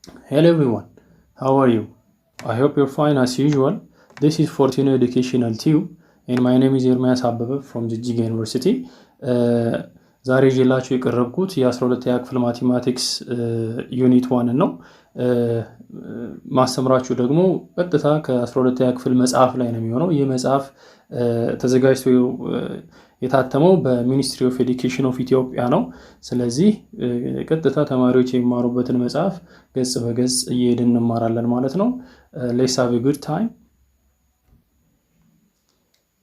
Hello everyone, how are you? I hope you're fine as usual. This is Fortino Educational Tube and my name is Ermias Abebe from Jijjiga University. ዛሬ ይዤላችሁ የቀረብኩት የ12ኛ ክፍል ማቴማቲክስ ዩኒት 1 ነው። ማስተምራችሁ ደግሞ ቀጥታ ከ12ኛ ክፍል መጽሐፍ ላይ ነው የሚሆነው። ይህ መጽሐፍ ተዘጋጅቶ የታተመው በሚኒስትሪ ኦፍ ኤዱኬሽን ኦፍ ኢትዮጵያ ነው። ስለዚህ ቀጥታ ተማሪዎች የሚማሩበትን መጽሐፍ ገጽ በገጽ እየሄድን እንማራለን ማለት ነው። Let's have a good time.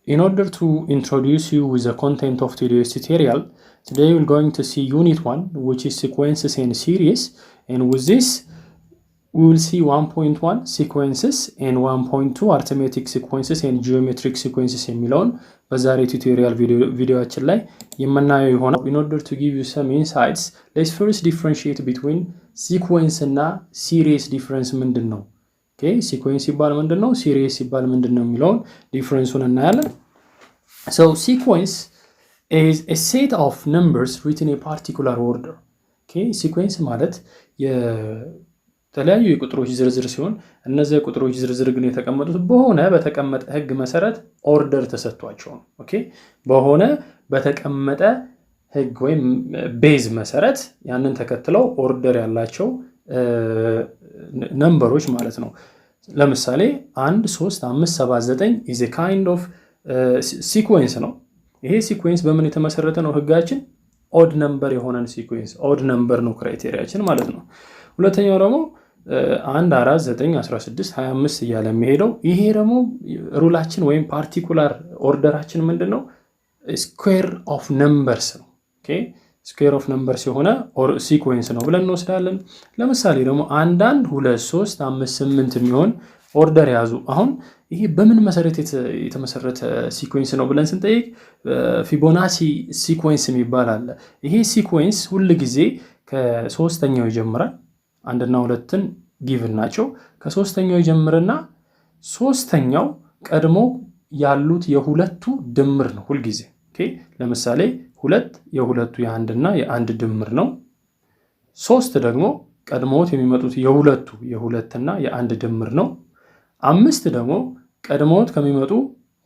In order to introduce you with the content of today's tutorial, today we're going to see Unit 1, which is sequences and series. And with this, we will see 1.1 sequences and 1.2 arithmetic sequences and geometric sequences የሚለውን በዛሬ ቱቶሪያል ቪዲዮአችን ላይ የምናየው ይሆናል። In order to give you some insights, let's first differentiate between sequence እና series difference ምንድን ነው? Okay, sequence ሲባል ምንድን ነው? series ሲባል ምንድን ነው የሚለውን ዲፈረንሱን እናያለን። So sequence is a set of numbers written in a particular order. Okay, sequence ማለት የተለያዩ የቁጥሮች ዝርዝር ሲሆን እነዚህ የቁጥሮች ዝርዝር ግን የተቀመጡት በሆነ በተቀመጠ ህግ መሰረት ኦርደር ተሰጥቷቸው ነው። ኦኬ፣ በሆነ በተቀመጠ ህግ ወይም ቤዝ መሰረት ያንን ተከትለው ኦርደር ያላቸው ነምበሮች ማለት ነው። ለምሳሌ 1 3 5 7 9 is a kind of sequence ነው። ይሄ ሲኩዌንስ በምን የተመሰረተ ነው? ህጋችን ኦድ ነምበር የሆነን ሲኩዌንስ ኦድ ነምበር ነው ክራይቴሪያችን ማለት ነው። ሁለተኛው ደግሞ 1 4 9 16 25 እያለ የሚሄደው ይሄ ደግሞ ሩላችን ወይም ፓርቲኩላር ኦርደራችን ምንድነው? ስኩዌር ኦፍ ነምበርስ ነው። ኦኬ፣ ስኩዌር ኦፍ ነምበርስ የሆነ ሲኩዌንስ ነው ብለን እንወስዳለን። ለምሳሌ ደግሞ 1 1 2 3 5 8 የሚሆን ኦርደር ያዙ። አሁን ይሄ በምን መሰረት የተመሰረተ ሲኩዌንስ ነው ብለን ስንጠይቅ ፊቦናሲ ሲኩዌንስ የሚባል አለ። ይሄ ሲኩዌንስ ሁሉ ጊዜ ከሶስተኛው ይጀምራል። 1 እና 2ን ጊቭን ናቸው። ከሶስተኛው ይጀምርና ሶስተኛው ቀድሞ ያሉት የሁለቱ ድምር ነው ሁሉ ጊዜ። ኦኬ፣ ለምሳሌ 2 የሁለቱ የ1 እና የ1 ድምር ነው። 3 ደግሞ ቀድሞት የሚመጡት የሁለት እና የ1 ድምር ነው። 5 ደግሞ ቀድሞት ከሚመጡ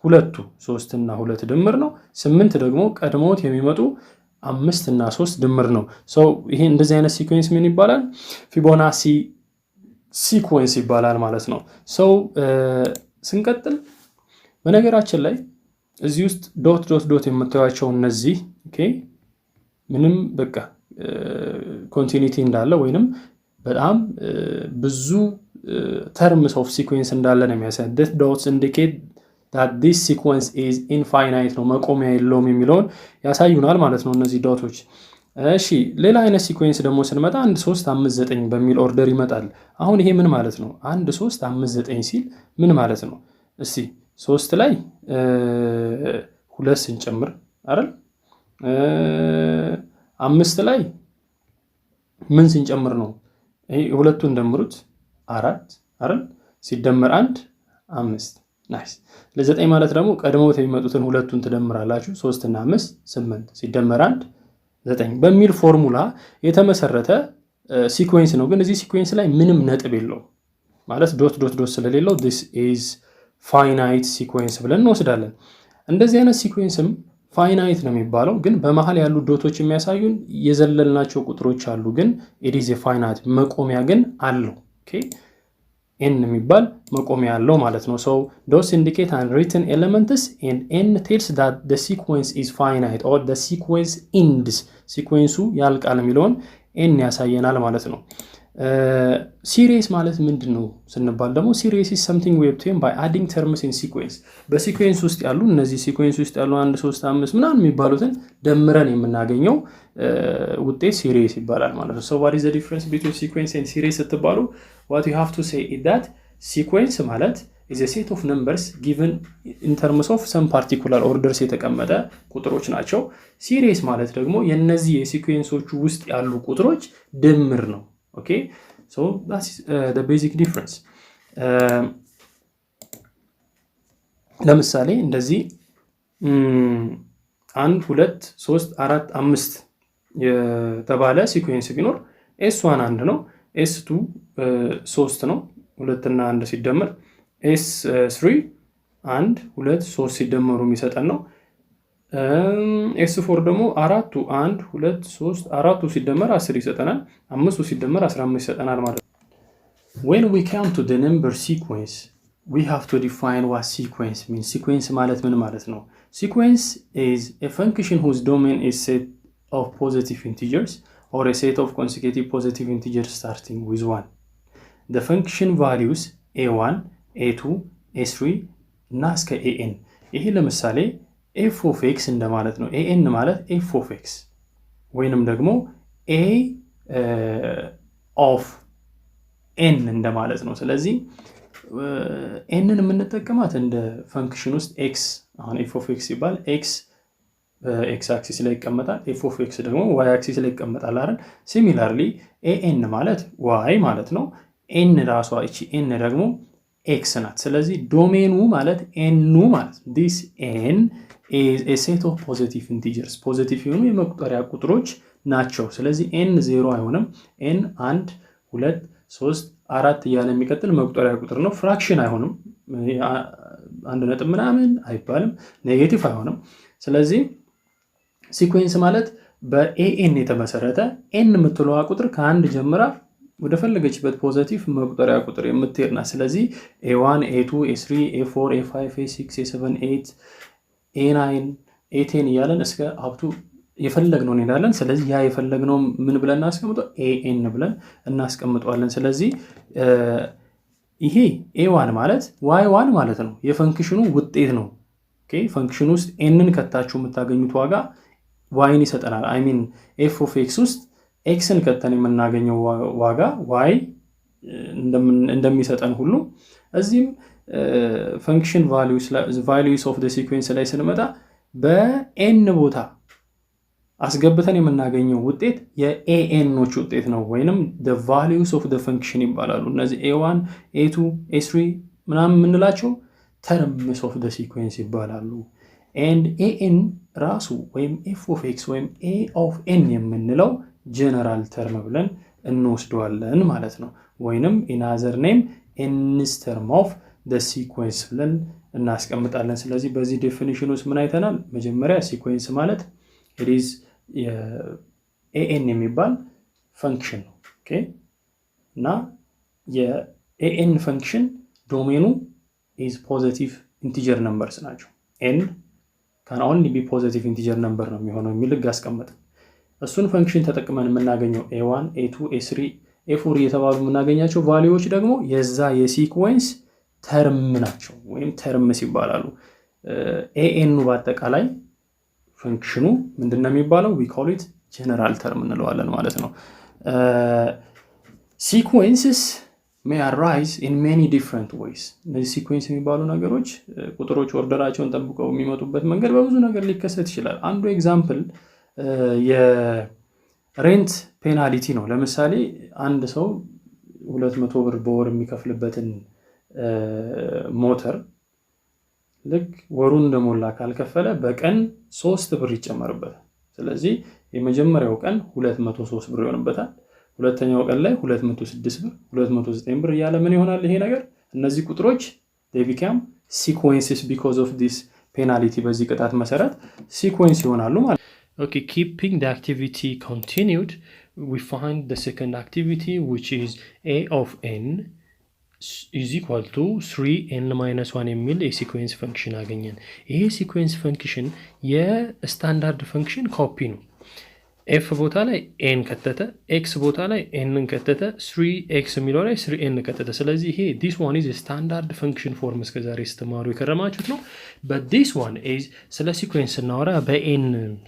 ሁለቱ 3 እና 2 ድምር ነው። 8 ደግሞ ቀድሞት የሚመጡ 5 እና 3 ድምር ነው። ይሄ እንደዚህ አይነት ሲኩዌንስ ምን ይባላል? ፊቦናሲ ሲኩዌንስ ይባላል ማለት ነው። ስንቀጥል በነገራችን ላይ እዚህ ውስጥ ዶት ዶት ዶት የምታዩቸው እነዚህ ኦኬ ምንም በቃ ኮንቲኒቲ እንዳለ ወይንም በጣም ብዙ terms of sequence እንዳለ ነው የሚያሳይ። These dots indicate that this sequence is infinite ነው መቆሚያ የለውም የሚለውን ያሳዩናል ማለት ነው እነዚህ ዶቶች። እሺ፣ ሌላ አይነት ሲኩዌንስ ደግሞ ስንመጣ 1 3 5 9 በሚል ኦርደር ይመጣል። አሁን ይሄ ምን ማለት ነው? 1 3 5 9 ሲል ምን ማለት ነው? እስቲ 3 ላይ 2 ስንጨምር አይደል? 5 ላይ ምን ስንጨምር ነው? ይሄ ሁለቱን ደምሩት 4 አይደል? ሲደመር 1 5 ናይስ። ለ9 ማለት ደግሞ ቀድሞት የሚመጡትን ሁለቱን ትደምራላችሁ 3 እና 5 8 ሲደመር 1 9 በሚል ፎርሙላ የተመሰረተ ሲኩዌንስ ነው። ግን እዚህ ሲኩዌንስ ላይ ምንም ነጥብ የለውም ማለት ዶት ዶት ዶት ስለሌለው this is finite sequence ብለን እንወስዳለን። እንደዚህ አይነት ሲኩዌንስም ፋይናይት ነው የሚባለው። ግን በመሃል ያሉ ዶቶች የሚያሳዩን የዘለልናቸው ቁጥሮች አሉ። ግን it is a finite መቆሚያ ግን አለው። ኦኬ፣ n የሚባል መቆሚያ አለው ማለት ነው። those indicate unwritten elements and n tells that the sequence is finite or the sequence ends ሲኩዌንሱ ያልቃል የሚለውን n ያሳየናል ማለት ነው። ሲሪስ ማለት ምንድነው ስንባል ደግሞ ሲሪስ is something we obtain by adding terms in sequence በሲኩዌንስ ውስጥ ያሉ እነዚህ ሲኩዌንስ ውስጥ ያሉ 1 3 5 ምናምን የሚባሉትን ደምረን የምናገኘው ውጤት ሲሪስ ይባላል ማለት ነው። what is the difference between sequence and series ስትባሉ what you have to say is that sequence ማለት is a set of numbers given in terms of some particular orders የተቀመጠ ቁጥሮች ናቸው። ሲሪስ ማለት ደግሞ የነዚህ የሲኩዌንሶቹ ውስጥ ያሉ ቁጥሮች ድምር ነው። Okay, so that's the basic difference. ለምሳሌ እንደዚህ 1 2 3 4 5 የተባለ ሲኩዌንስ ቢኖር S1 1 ነው፣ S2 3 ነው 2 እና 1 ሲደመር s3 1 2 3 ሲደመሩ የሚሰጠን ነው s4 ደግሞ 4 1 2 3 4 ሲደመር 10 ይሰጠናል 5 ሲደመር 15 ይሰጠናል ማለት ነው when we come to the number sequence we have to define what sequence means sequence ማለት ምን ማለት ነው sequence is a function whose domain is set of positive integers or a set of consecutive positive integers starting with 1 the function values a1 a2 a3 እና እስከ an ይሄ ለምሳሌ f of x እንደማለት ነው an ማለት f of x ወይንም ደግሞ a of n እንደማለት ነው ስለዚህ n ን የምንጠቀማት እንደ ፈንክሽን ውስጥ x አሁን f of x ይባል x x axis ላይ ይቀመጣል f of x ደግሞ y axis ላይ ይቀመጣል አይደል similarly an ማለት y ማለት ነው n ራሷ እቺ n ደግሞ x ናት ስለዚህ ዶሜኑ ማለት n ማለት this n is a set of positive integers positive የሆኑ የመቁጠሪያ ቁጥሮች ናቸው ስለዚህ n 0 አይሆንም n 1 2 3 4 እያለ የሚቀጥል መቁጠሪያ ቁጥር ነው ፍራክሽን አይሆንም አንድ ነጥብ ምናምን አይባልም ኔጌቲቭ አይሆንም ስለዚህ ሲኩዌንስ ማለት በan የተመሰረተ n የምትለዋ ቁጥር ከአንድ ጀምራ ወደ ፈለገችበት ፖዚቲቭ መቁጠሪያ ቁጥር የምትሄድና ስለዚህ a1 a2 a3 a4 a5 a6 a7 a8 a9 a10 እያለን እስከ አፕቱ የፈለግነው እንሄዳለን ስለዚህ ያ የፈለግነው ምን ብለን እናስቀምጠው an ብለን እናስቀምጠዋለን ስለዚህ ይሄ a1 ማለት y1 ማለት ነው የፈንክሽኑ ውጤት ነው ኦኬ ፈንክሽኑ ውስጥ n ን ከታችሁ የምታገኙት ዋጋ y ን ይሰጠናል አይ ሚን f of x ውስጥ x ን ከተን የምናገኘው ዋጋ y እንደሚሰጠን ሁሉ እዚህም function values of the sequence ላይ ስንመጣ በn ቦታ አስገብተን የምናገኘው ውጤት የan-ኖች ውጤት ነው ወይንም the values of the function ይባላሉ እነዚህ a1 a2 a3 ምናምን የምንላቸው terms of the sequence ይባላሉ and an ራሱ ወይም f of x ወይም a of n የምንለው general term ብለን እንወስደዋለን ማለት ነው ወይንም in other name nth term of the sequence ብለን እናስቀምጣለን ስለዚህ በዚህ ዴፊኒሽን ውስጥ ምን አይተናል መጀመሪያ sequence ማለት it is an የሚባል ፈንክሽን ነው ኦኬ እና የan ፈንክሽን ዶሜኑ is positive integer numbers ናቸው n can only be positive integer number ነው የሚሆነው የሚል ህግ አስቀመጥን እሱን ፈንክሽን ተጠቅመን የምናገኘው a1 a2 a3 a4 እየተባሉ የምናገኛቸው ቫልዩዎች ደግሞ የዛ የሲኩዌንስ ተርም ናቸው ወይም ተርምስ ይባላሉ an በአጠቃላይ ፈንክሽኑ ምንድነው የሚባለው we call it general term እንለዋለን ማለት ነው sequences may arise in many different ways እነዚህ ሲኩዌንስ የሚባሉ ነገሮች ቁጥሮች ኦርደራቸውን ጠብቀው የሚመጡበት መንገድ በብዙ ነገር ሊከሰት ይችላል አንዱ ኤግዛምፕል የሬንት ፔናልቲ ነው ለምሳሌ አንድ ሰው 200 ብር በወር የሚከፍልበትን ሞተር ልክ ወሩን እንደሞላ ካልከፈለ በቀን 3 ብር ይጨመርበታል ስለዚህ የመጀመሪያው ቀን 203 ብር ይሆንበታል ሁለተኛው ቀን ላይ 206 ብር 209 ብር ያለ ምን ይሆናል ይሄ ነገር እነዚህ ቁጥሮች they become sequences because of this penalty በዚህ ቅጣት መሰረት ሲኩዌንስ ይሆናሉ ማለት okay keeping the activity continued we find the second activity which is a of n is equal to 3n minus 1 የሚል የሲኩዌንስ ፈንክሽን አገኘን ይሄ ሲኩዌንስ ፈንክሽን የስታንዳርድ ፈንክሽን ኮፒ ነው f ቦታ ላይ n ከተተ x ቦታ ላይ n ከተተ 3x የሚለው ላይ 3n ከተተ ስለዚህ ይሄ this one is a standard function form እስከዛሬ ስተማሩ የከረማችሁት ነው but this one is ስለ ሲኩዌንስ እናወራ በn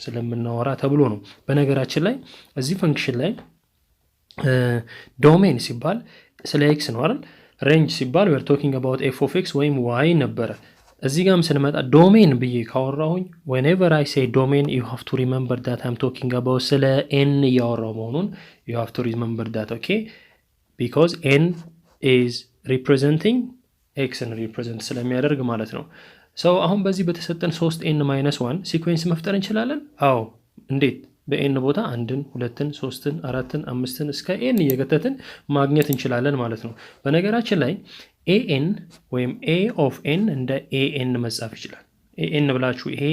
ስለምናወራ ተብሎ ነው በነገራችን ላይ እዚህ ፈንክሽን ላይ ዶሜን ሲባል ስለ x ነው አይደል ሬንጅ ሲባል we are talking about f of x ወይም y ነበር እዚህ ጋርም ስንመጣ ዶሜን ብዬ ካወራሁኝ whenever I say domain you have to remember that I'm talking about ስለ n ያወራው መሆኑን you have to remember that okay because n is representing x and represent ስለሚያደርግ ማለት ነው so አሁን በዚህ በተሰጠን 3n - 1 ሲኩዌንስ መፍጠር እንችላለን አዎ እንዴት በኤን ቦታ 1ን 2ን 3ን 4ን 5ን እስከ ኤን እየገተትን ማግኘት እንችላለን ማለት ነው። በነገራችን ላይ ኤኤን ወይም ኤ ኦፍ ኤን እንደ ኤኤን መጻፍ ይችላል። ኤኤን ብላችሁ ይሄ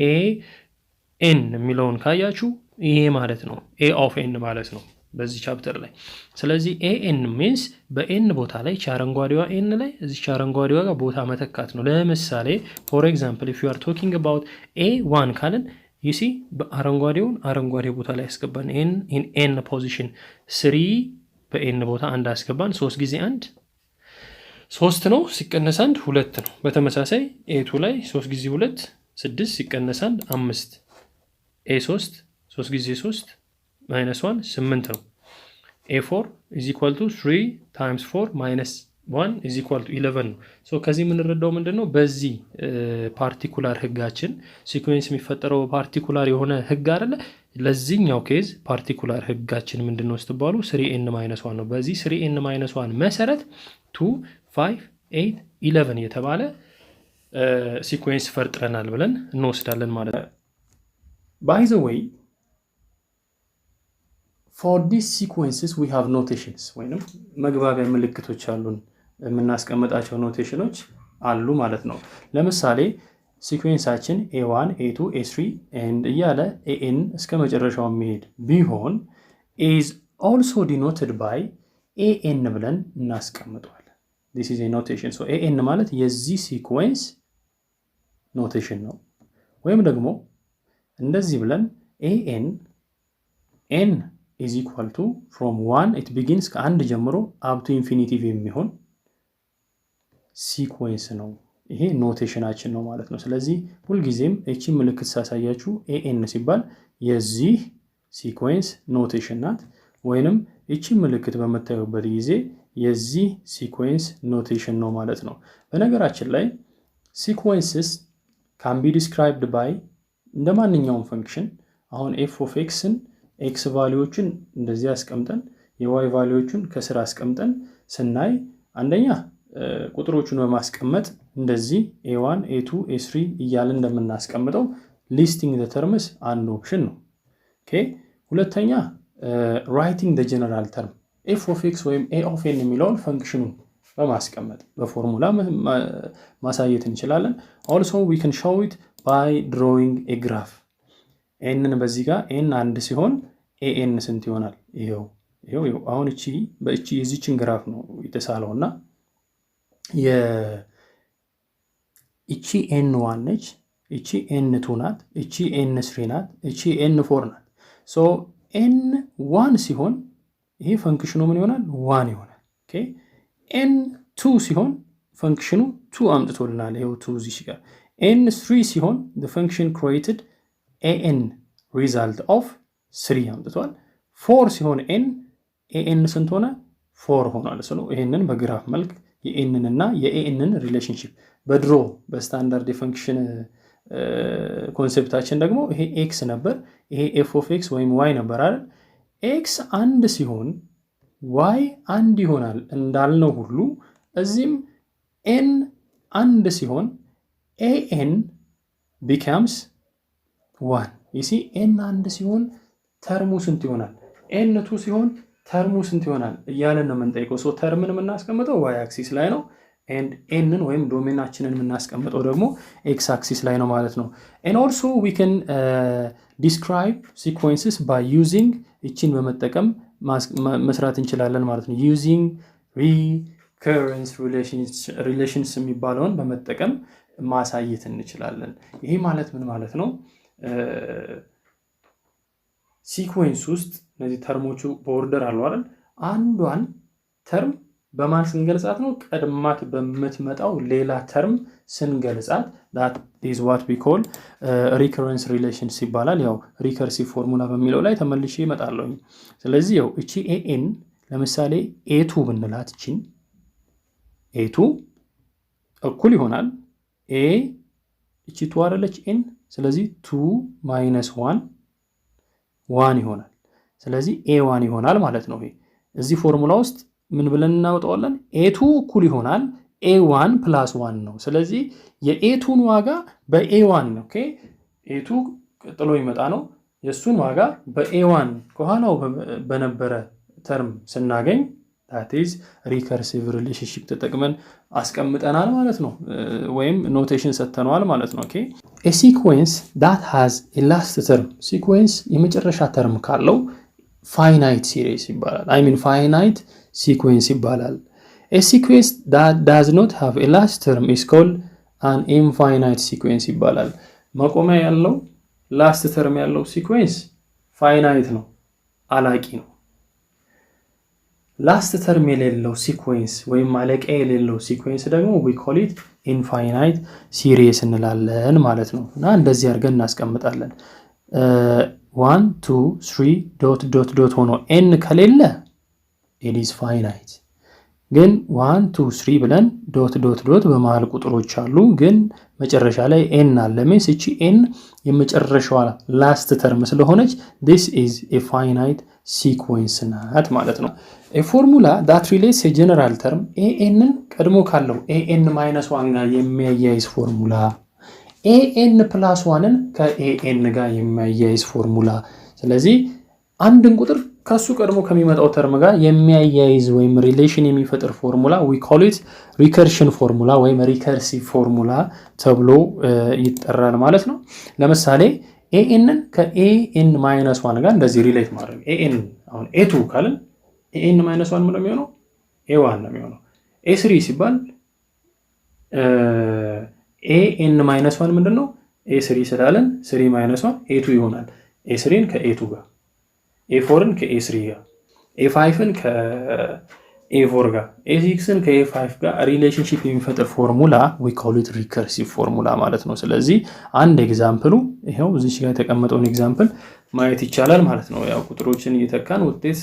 ኤኤን የሚለውን ካያችሁ ይሄ ማለት ነው ኤ ኦፍ ኤን ማለት ነው በዚህ ቻፕተር ላይ። ስለዚህ ኤኤን ሚንስ በኤን ቦታ ላይ አረንጓዴዋ ኤን ላይ እዚህ አረንጓዴዋ ጋር ቦታ መተካት ነው። ለምሳሌ ፎር ኤግዛምፕል if you are talking about a1 ካልን you see በአረንጓዴውን አረንጓዴ ቦታ ላይ ያስገባን in n position 3 በኤን ቦታ አንድ አስገባን 3 ጊዜ 1 3 ነው ሲቀነስ 1 2 ነው። በተመሳሳይ a2 ላይ 3 ጊዜ 2 6 ሲቀነስ 1 5 a3 3 ጊዜ 3 minus 1 8 ነው። a4 is equal to 3 times 4 minus 1 is equal to 11 ነው። ሶ ከዚህ የምንረዳው ምንድነው በዚህ ፓርቲኩላር ህጋችን ሲኩዌንስ የሚፈጠረው ፓርቲኩላር የሆነ ህግ አይደለ? ለዚህኛው ኬዝ ፓርቲኩላር ህጋችን ምንድነው ስትባሉ 3n-1 ነው። በዚህ 3n-1 መሰረት 2 5 8 11 የተባለ ሲኩዌንስ ፈጥረናል ብለን እንወስዳለን ማለት ነው። by the way for these sequences we have notations ወይንም መግባቢያ ምልክቶች አሉን የምናስቀምጣቸው ኖቴሽኖች አሉ ማለት ነው። ለምሳሌ ሲኩዌንሳችን a1 a2 a3 and እያለ an እስከ መጨረሻው የሚሄድ ቢሆን is also denoted by an ብለን እናስቀምጠዋለን። this is a notation so an ማለት የዚህ ሲኩዌንስ ኖቴሽን ነው። ወይም ደግሞ እንደዚህ ብለን an n is equal to from 1 it begins ከአንድ ጀምሮ up to infinitive የሚሆን ሲኩዌንስ ነው። ይሄ ኖቴሽናችን ነው ማለት ነው። ስለዚህ ሁልጊዜም እቺ ምልክት ሳሳያችሁ an ሲባል የዚህ ሲኩዌንስ ኖቴሽን ናት ወይንም እቺ ምልክት በመታዩበት ጊዜ የዚህ ሲኩዌንስ ኖቴሽን ነው ማለት ነው። በነገራችን ላይ sequences can be described by እንደማንኛውም ፈንክሽን አሁን f of xን ኤክስ ቫልዩዎችን እንደዚህ አስቀምጠን የዋይ ቫልዩዎችን ከስር አስቀምጠን ስናይ አንደኛ ቁጥሮቹን በማስቀመጥ እንደዚህ a1 a2 a3 እያልን እንደምናስቀምጠው ሊስቲንግ ዘ ተርምስ አንድ ኦፕሽን ነው። ኦኬ ሁለተኛ ራይቲንግ ዘ ጀነራል ተርም f of x ወይም a of n የሚለውን ፈንክሽኑን በማስቀመጥ በፎርሙላ ማሳየት እንችላለን። also we can show it by drawing a graph ኤንን በዚህ ጋር ኤን አንድ ሲሆን ኤን ስንት ይሆናል? ይሄው አሁን እቺ በእቺ የዚችን ግራፍ ነው የተሳለውና እቺ ኤን 1 ነች፣ እቺ ኤን 2 ናት፣ እቺ ኤን 3 ናት፣ እቺ ኤን 4 ናት። ሶ ኤን 1 ሲሆን ይሄ ፈንክሽኑ ምን ይሆናል? 1 ይሆናል። ኦኬ ኤን 2 ሲሆን ፈንክሽኑ 2 አምጥቶልናል። ይሄው 2 እዚህ ጋር ኤን 3 ሲሆን the function created an result of 3 አምጥቷል። 4 ሲሆን an ስንት ሆነ? 4 ሆኗል። ስለዚህ ይሄንን በግራፍ መልክ የኤንን እና የኤንን ሪሌሽንሺፕ በድሮ በስታንዳርድ የፈንክሽን ኮንሴፕታችን ደግሞ ይሄ ኤክስ ነበር፣ ይሄ ኤፍ ኦፍ ኤክስ ወይም ዋይ ነበር አይደል? ኤክስ አንድ ሲሆን ዋይ አንድ ይሆናል እንዳልነው ሁሉ እዚህም ኤን አንድ ሲሆን ኤን becomes 1 you see n አንድ ሲሆን ተርሙ ስንት ይሆናል? n 2 ሲሆን ተርሙ ስንት ይሆናል እያለን ነው የምንጠይቀው። ሶ ተርምን የምናስቀምጠው y አክሲስ ላይ ነው and n ወይም ዶሜናችንን የምናስቀምጠው ደግሞ x አክሲስ ላይ ነው ማለት ነው። and also we can describe sequences by using እቺን በመጠቀም መስራት እንችላለን ማለት ነው። using recurrence relations የሚባለውን በመጠቀም ማሳየት እንችላለን። ይሄ ማለት ምን ማለት ነው? ሲኩዌንስ ውስጥ እነዚህ ተርሞቹ በኦርደር አሉ አይደል? አንዷን ተርም በማን ስንገልጻት ነው? ቀድማት በምትመጣው ሌላ ተርም ስንገልጻት that is what we call recurrence relations ይባላል። ያው ሪከርሲቭ ፎርሙላ በሚለው ላይ ተመልሼ እመጣለሁ። ስለዚህ ያው እቺ an ለምሳሌ a2 ብንላት እቺን a2 እኩል ይሆናል a እቺ 2 አይደለች n ስለዚህ 2 minus 1 ይሆናል። ስለዚህ a1 ይሆናል ማለት ነው። እዚህ ፎርሙላ ውስጥ ምን ብለን እናወጣዋለን? a2 እኩል ይሆናል a1 plus 1 ነው። ስለዚህ የa2ን ዋጋ በa1 ኦኬ a2 ቀጥሎ ይመጣ ነው የሱን ዋጋ በa1 ከኋላው በነበረ ተርም ስናገኝ that is recursive relationship ተጠቅመን አስቀምጠናል ማለት ነው ወይም ኖቴሽን ሰጥተናል ማለት ነው okay a sequence that has a last term sequence የመጨረሻ ተርም ካለው finite series ይባላል I mean finite sequence ይባላል a sequence that does not have a last term is called an infinite sequence ይባላል መቆሚያ ያለው last term ያለው sequence finite ነው አላቂ ነው last term የሌለው sequence ወይም ማለቂያ የሌለው sequence ደግሞ we call it infinite series እንላለን ማለት ነው እና እንደዚህ አድርገን እናስቀምጣለን 1 2 3 dot dot dot ሆኖ n ከሌለ it is finite ግን 1 2 3 ብለን dot dot dot በመሃል ቁጥሮች አሉ ግን መጨረሻ ላይ n አለ ማለት እቺ n የመጨረሻዋ last term ስለሆነች this is a finite sequence ናት ማለት ነው a formula that relates a general term an ቀድሞ ካለው an - 1 ጋር የሚያያይዝ ፎርሙላ an + 1 ከan ጋር የሚያያይዝ ፎርሙላ ስለዚህ አንድን ቁጥር ከሱ ቀድሞ ከሚመጣው ተርም ጋር የሚያያይዝ ወይም ሪሌሽን የሚፈጥር ፎርሙላ we call it recursion formula ወይም recursive formula ተብሎ ይጠራል ማለት ነው ለምሳሌ an ከan - 1 ጋር እንደዚህ ሪሌት ማድረግ an አሁን a2 ካልን an - 1 ምን ነው የሚሆነው a1 ነው የሚሆነው a3 ሲባል an - 1 ምንድነው a3 ስላለን 3 - 1 a2 ይሆናል a3ን ከa2 ጋር a4ን ከa3 ጋር a5ን ከa4 ጋር a6ን ከa5 ጋር ሪሌሽንሺፕ የሚፈጥር ፎርሙላ we call it recursive formula ማለት ነው ስለዚህ አንድ ኤግዛምፕሉ ይሄው እዚህ ጋር የተቀመጠውን ኤግዛምፕል ማየት ይቻላል ማለት ነው ያው ቁጥሮችን እየተካን ውጤት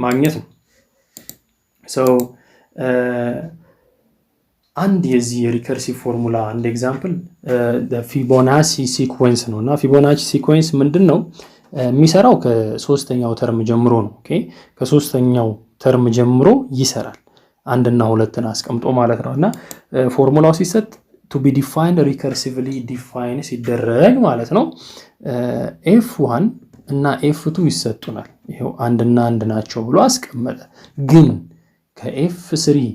ማግኘት ነው so አንድ የዚህ recursive formula አንድ ኤግዛምፕል the Fibonacci sequence ነውና Fibonacci sequence ምንድነው የሚሰራው ከሶስተኛው ተርም ጀምሮ ነው ኦኬ ከሶስተኛው ተርም ጀምሮ ይሰራል አንድ እና ሁለትን አስቀምጦ ማለት ነውና ፎርሙላው ሲሰጥ to be defined recursively define ሲደረግ ማለት ነው f1 እና f2 ይሰጡናል ይሄው አንድ እና አንድ ናቸው ብሎ አስቀመጠ ግን ከf3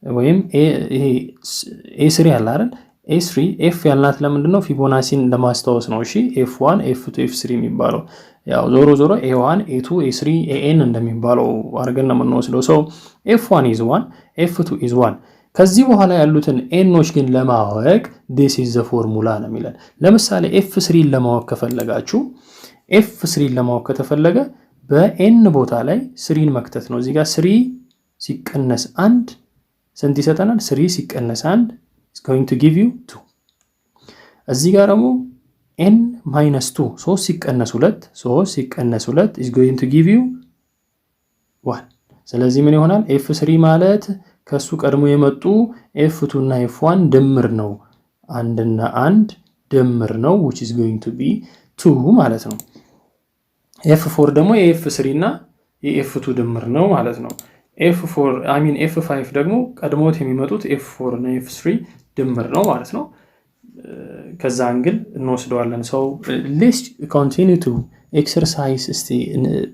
ወይም ይሄ a3 አለ አይደል a3 f ያልናት ለምንድነው ፊቦናሲን ለማስተዋወስ ነው እሺ f1 f2 f3 የሚባለው ያው ዞሮ ዞሮ a1 a2 a3 an እንደሚባለው አርገን ነው የምንወስደው so f1 is 1 f2 is 1 ከዚህ በኋላ ያሉትን nዎች ግን ለማወቅ this is the formula ነው የሚለን ለምሳሌ f3 ለማወቅ ከፈለጋችሁ f3 ለማወቅ ከተፈለገ በn ቦታ ላይ 3ን መክተት ነው እዚህ ጋር 3 ሲቀነስ 1 ስንት ይሰጠናል 3 ሲቀነስ 1 is going to give you 2 እዚህ ጋር ደግሞ n - 2 3 ሲቀነስ 2 3 ሲቀነስ 2 is going to give you 1 ስለዚህ ምን ይሆናል f3 ማለት ከሱ ቀድሞ የመጡ f2 እና f1 ድምር ነው አንድ እና አንድ ድምር ነው which is going to be 2 ማለት ነው f4 ደግሞ የf3 እና የf2 ድምር ነው ማለት ነው f4 I mean f5 ደግሞ ቀድሞት የሚመጡት f4 እና f3 ድምር ነው ማለት ነው ከዛ አንግል እንወስደዋለን so let's continue to exercise እስቲ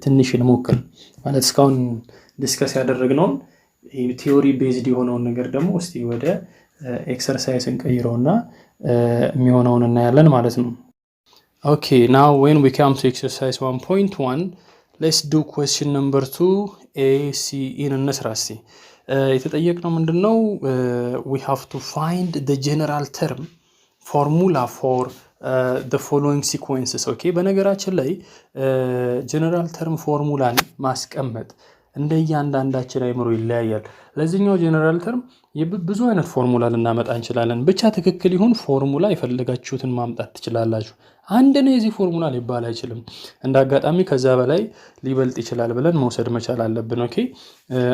ትንሽ እንሞክር ማለት እስካሁን ዲስከስ ያደረግነው ቲዮሪ ቤዝድ የሆነውን ነገር ደግሞ እስቲ ወደ ኤክሰርሳይዝ እንቀይረውና የሚሆነውን እናያለን ማለት ነው okay now when we come to exercise 1.1 let's do question number 2 a c in እንስራስቲ የተጠየቅነው ምንድነው we have to find the general term formula for the following sequences okay በነገራችን ላይ general term ፎርሙላን ማስቀመጥ እንደያንዳንዳችን አይምሮ ይለያያል ለዚህኛው ጀነራል ተርም ብዙ አይነት ፎርሙላ ልናመጣ እንችላለን ብቻ ትክክል ይሁን ፎርሙላ ይፈልጋችሁትን ማምጣት ትችላላችሁ አንድ ነው የዚህ ፎርሙላ ሊባል አይችልም እንደ አጋጣሚ ከዛ በላይ ሊበልጥ ይችላል ብለን መውሰድ መቻል አለብን ኦኬ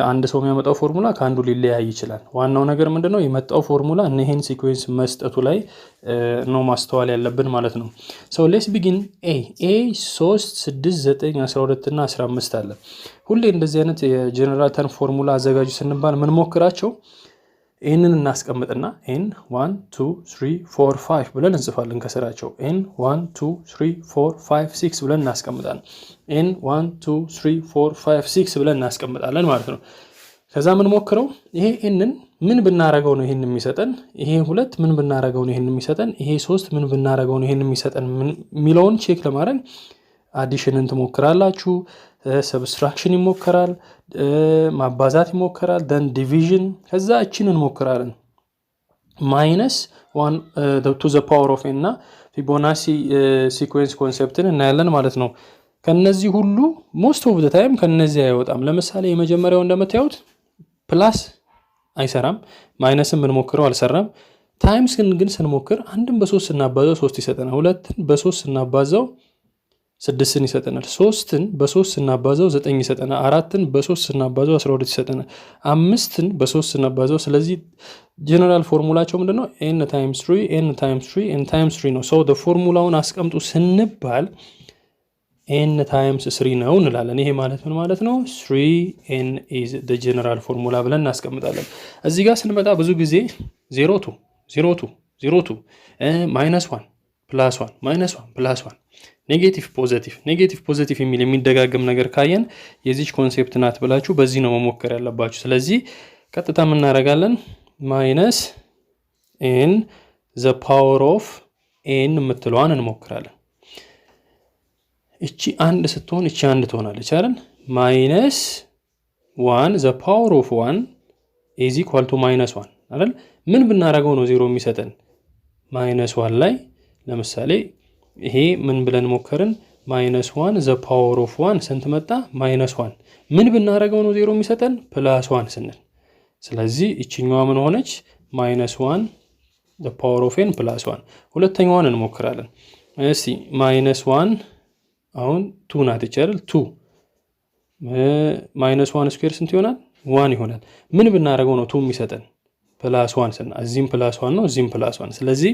አንድ ሰው የሚያመጣው ፎርሙላ ካንዱ ሊለያይ ይችላል ዋናው ነገር ምንድነው የመጣው ፎርሙላ እነዚህን ሲኩዌንስ መስጠቱ ላይ ነው ማስተዋል ያለብን ማለት ነው so let's begin a 3 6 9 12 እና 15 አለ ሁሌ እንደዚህ አይነት የጀነራል ተርም ፎርሙላ አዘጋጁ ስንባል ምን ሞክራቸው ኤንን እናስቀምጥና n 1 2 3 4 5 ብለን እንጽፋለን ከስራቸው n 1 2 3 4 5 6 ብለን እናስቀምጣለን n 1 2 3 4 5 6 ብለን እናስቀምጣለን ማለት ነው ከዛ ምን ሞክረው ይሄ nን ምን ብናረጋው ነው ይሄን የሚሰጠን ይሄ 2 ምን ብናረጋው ነው ይሄን የሚሰጠን ይሄ 3 ምን ብናረጋው ነው ይሄን የሚሰጠን ሚለውን ቼክ ለማድረግ አዲሽንን ትሞክራላችሁ ሰብስትራክሽን ይሞከራል ማባዛት ይሞከራል then division ከዛ እቺን እንሞክራለን minus 1 to the power of n እና ፊቦናሲ ሲኩዌንስ ኮንሰፕትን እናያለን ማለት ነው ከነዚህ ሁሉ most of the time ከነዚህ አይወጣም ለምሳሌ የመጀመሪያው እንደምታዩት ፕላስ አይሰራም ማይነስን ብንሞክረው አልሰራም ታይምስ ግን ስንሞክር አንድን በ3 እናባዛው 3 ይሰጠናል ሁለትን በ3 እናባዛው 6ን ይሰጠናል 3ን በ3 እናባዛው 9 ይሰጠናል 4ን በ3 እናባዛው 12 ይሰጠናል 5ን በ3 እናባዛው ስለዚህ ጀነራል ፎርሙላቸው ምንድነው n times 3 n times 3 n times 3 ነው so the ፎርሙላውን አስቀምጡ ስንባል n times 3 ነው እንላለን ይሄ ማለት ምን ማለት ነው 3n is the general formula ብለን እናስቀምጣለን እዚህ ጋር ስንመጣ ብዙ ጊዜ 02 02 02 -1 +1 -1 +1 ኔጌቲቭ ፖዚቲቭ የሚደጋገም ነገር ካየን የዚህ ኮንሰፕት ናት ብላችሁ በዚህ ነው መሞከር ያለባችሁ ስለዚህ ቀጥታ ምን እናደርጋለን -n the power of n ምትለዋን እንሞክራለን እቺ አንድ ስትሆን እቺ አንድ ትሆናለች አይደል -1 the power of 1 is equal to -1 አይደል ምን ብናረጋው ነው 0 የሚሰጠን -1 ላይ ለምሳሌ ይሄ ምን ብለን ሞከርን -1 the power of 1 ስንት መጣ -1 ምን ብናረጋው ነው 0 የሚሰጠን +1 ስንል ስለዚህ እቺኛዋ ምን ሆነች -1 the power of n +1 ሁለተኛዋን እንሞክራለን እስቲ -1 አሁን 2 ናት ይቻላል 2 -1 ስኩዌር ስንት ይሆናል 1 ይሆናል ምን ብናረጋው ነው 2 የሚሰጠን +1 ስንል እዚህም +1 ነው እዚህም +1 ስለዚህ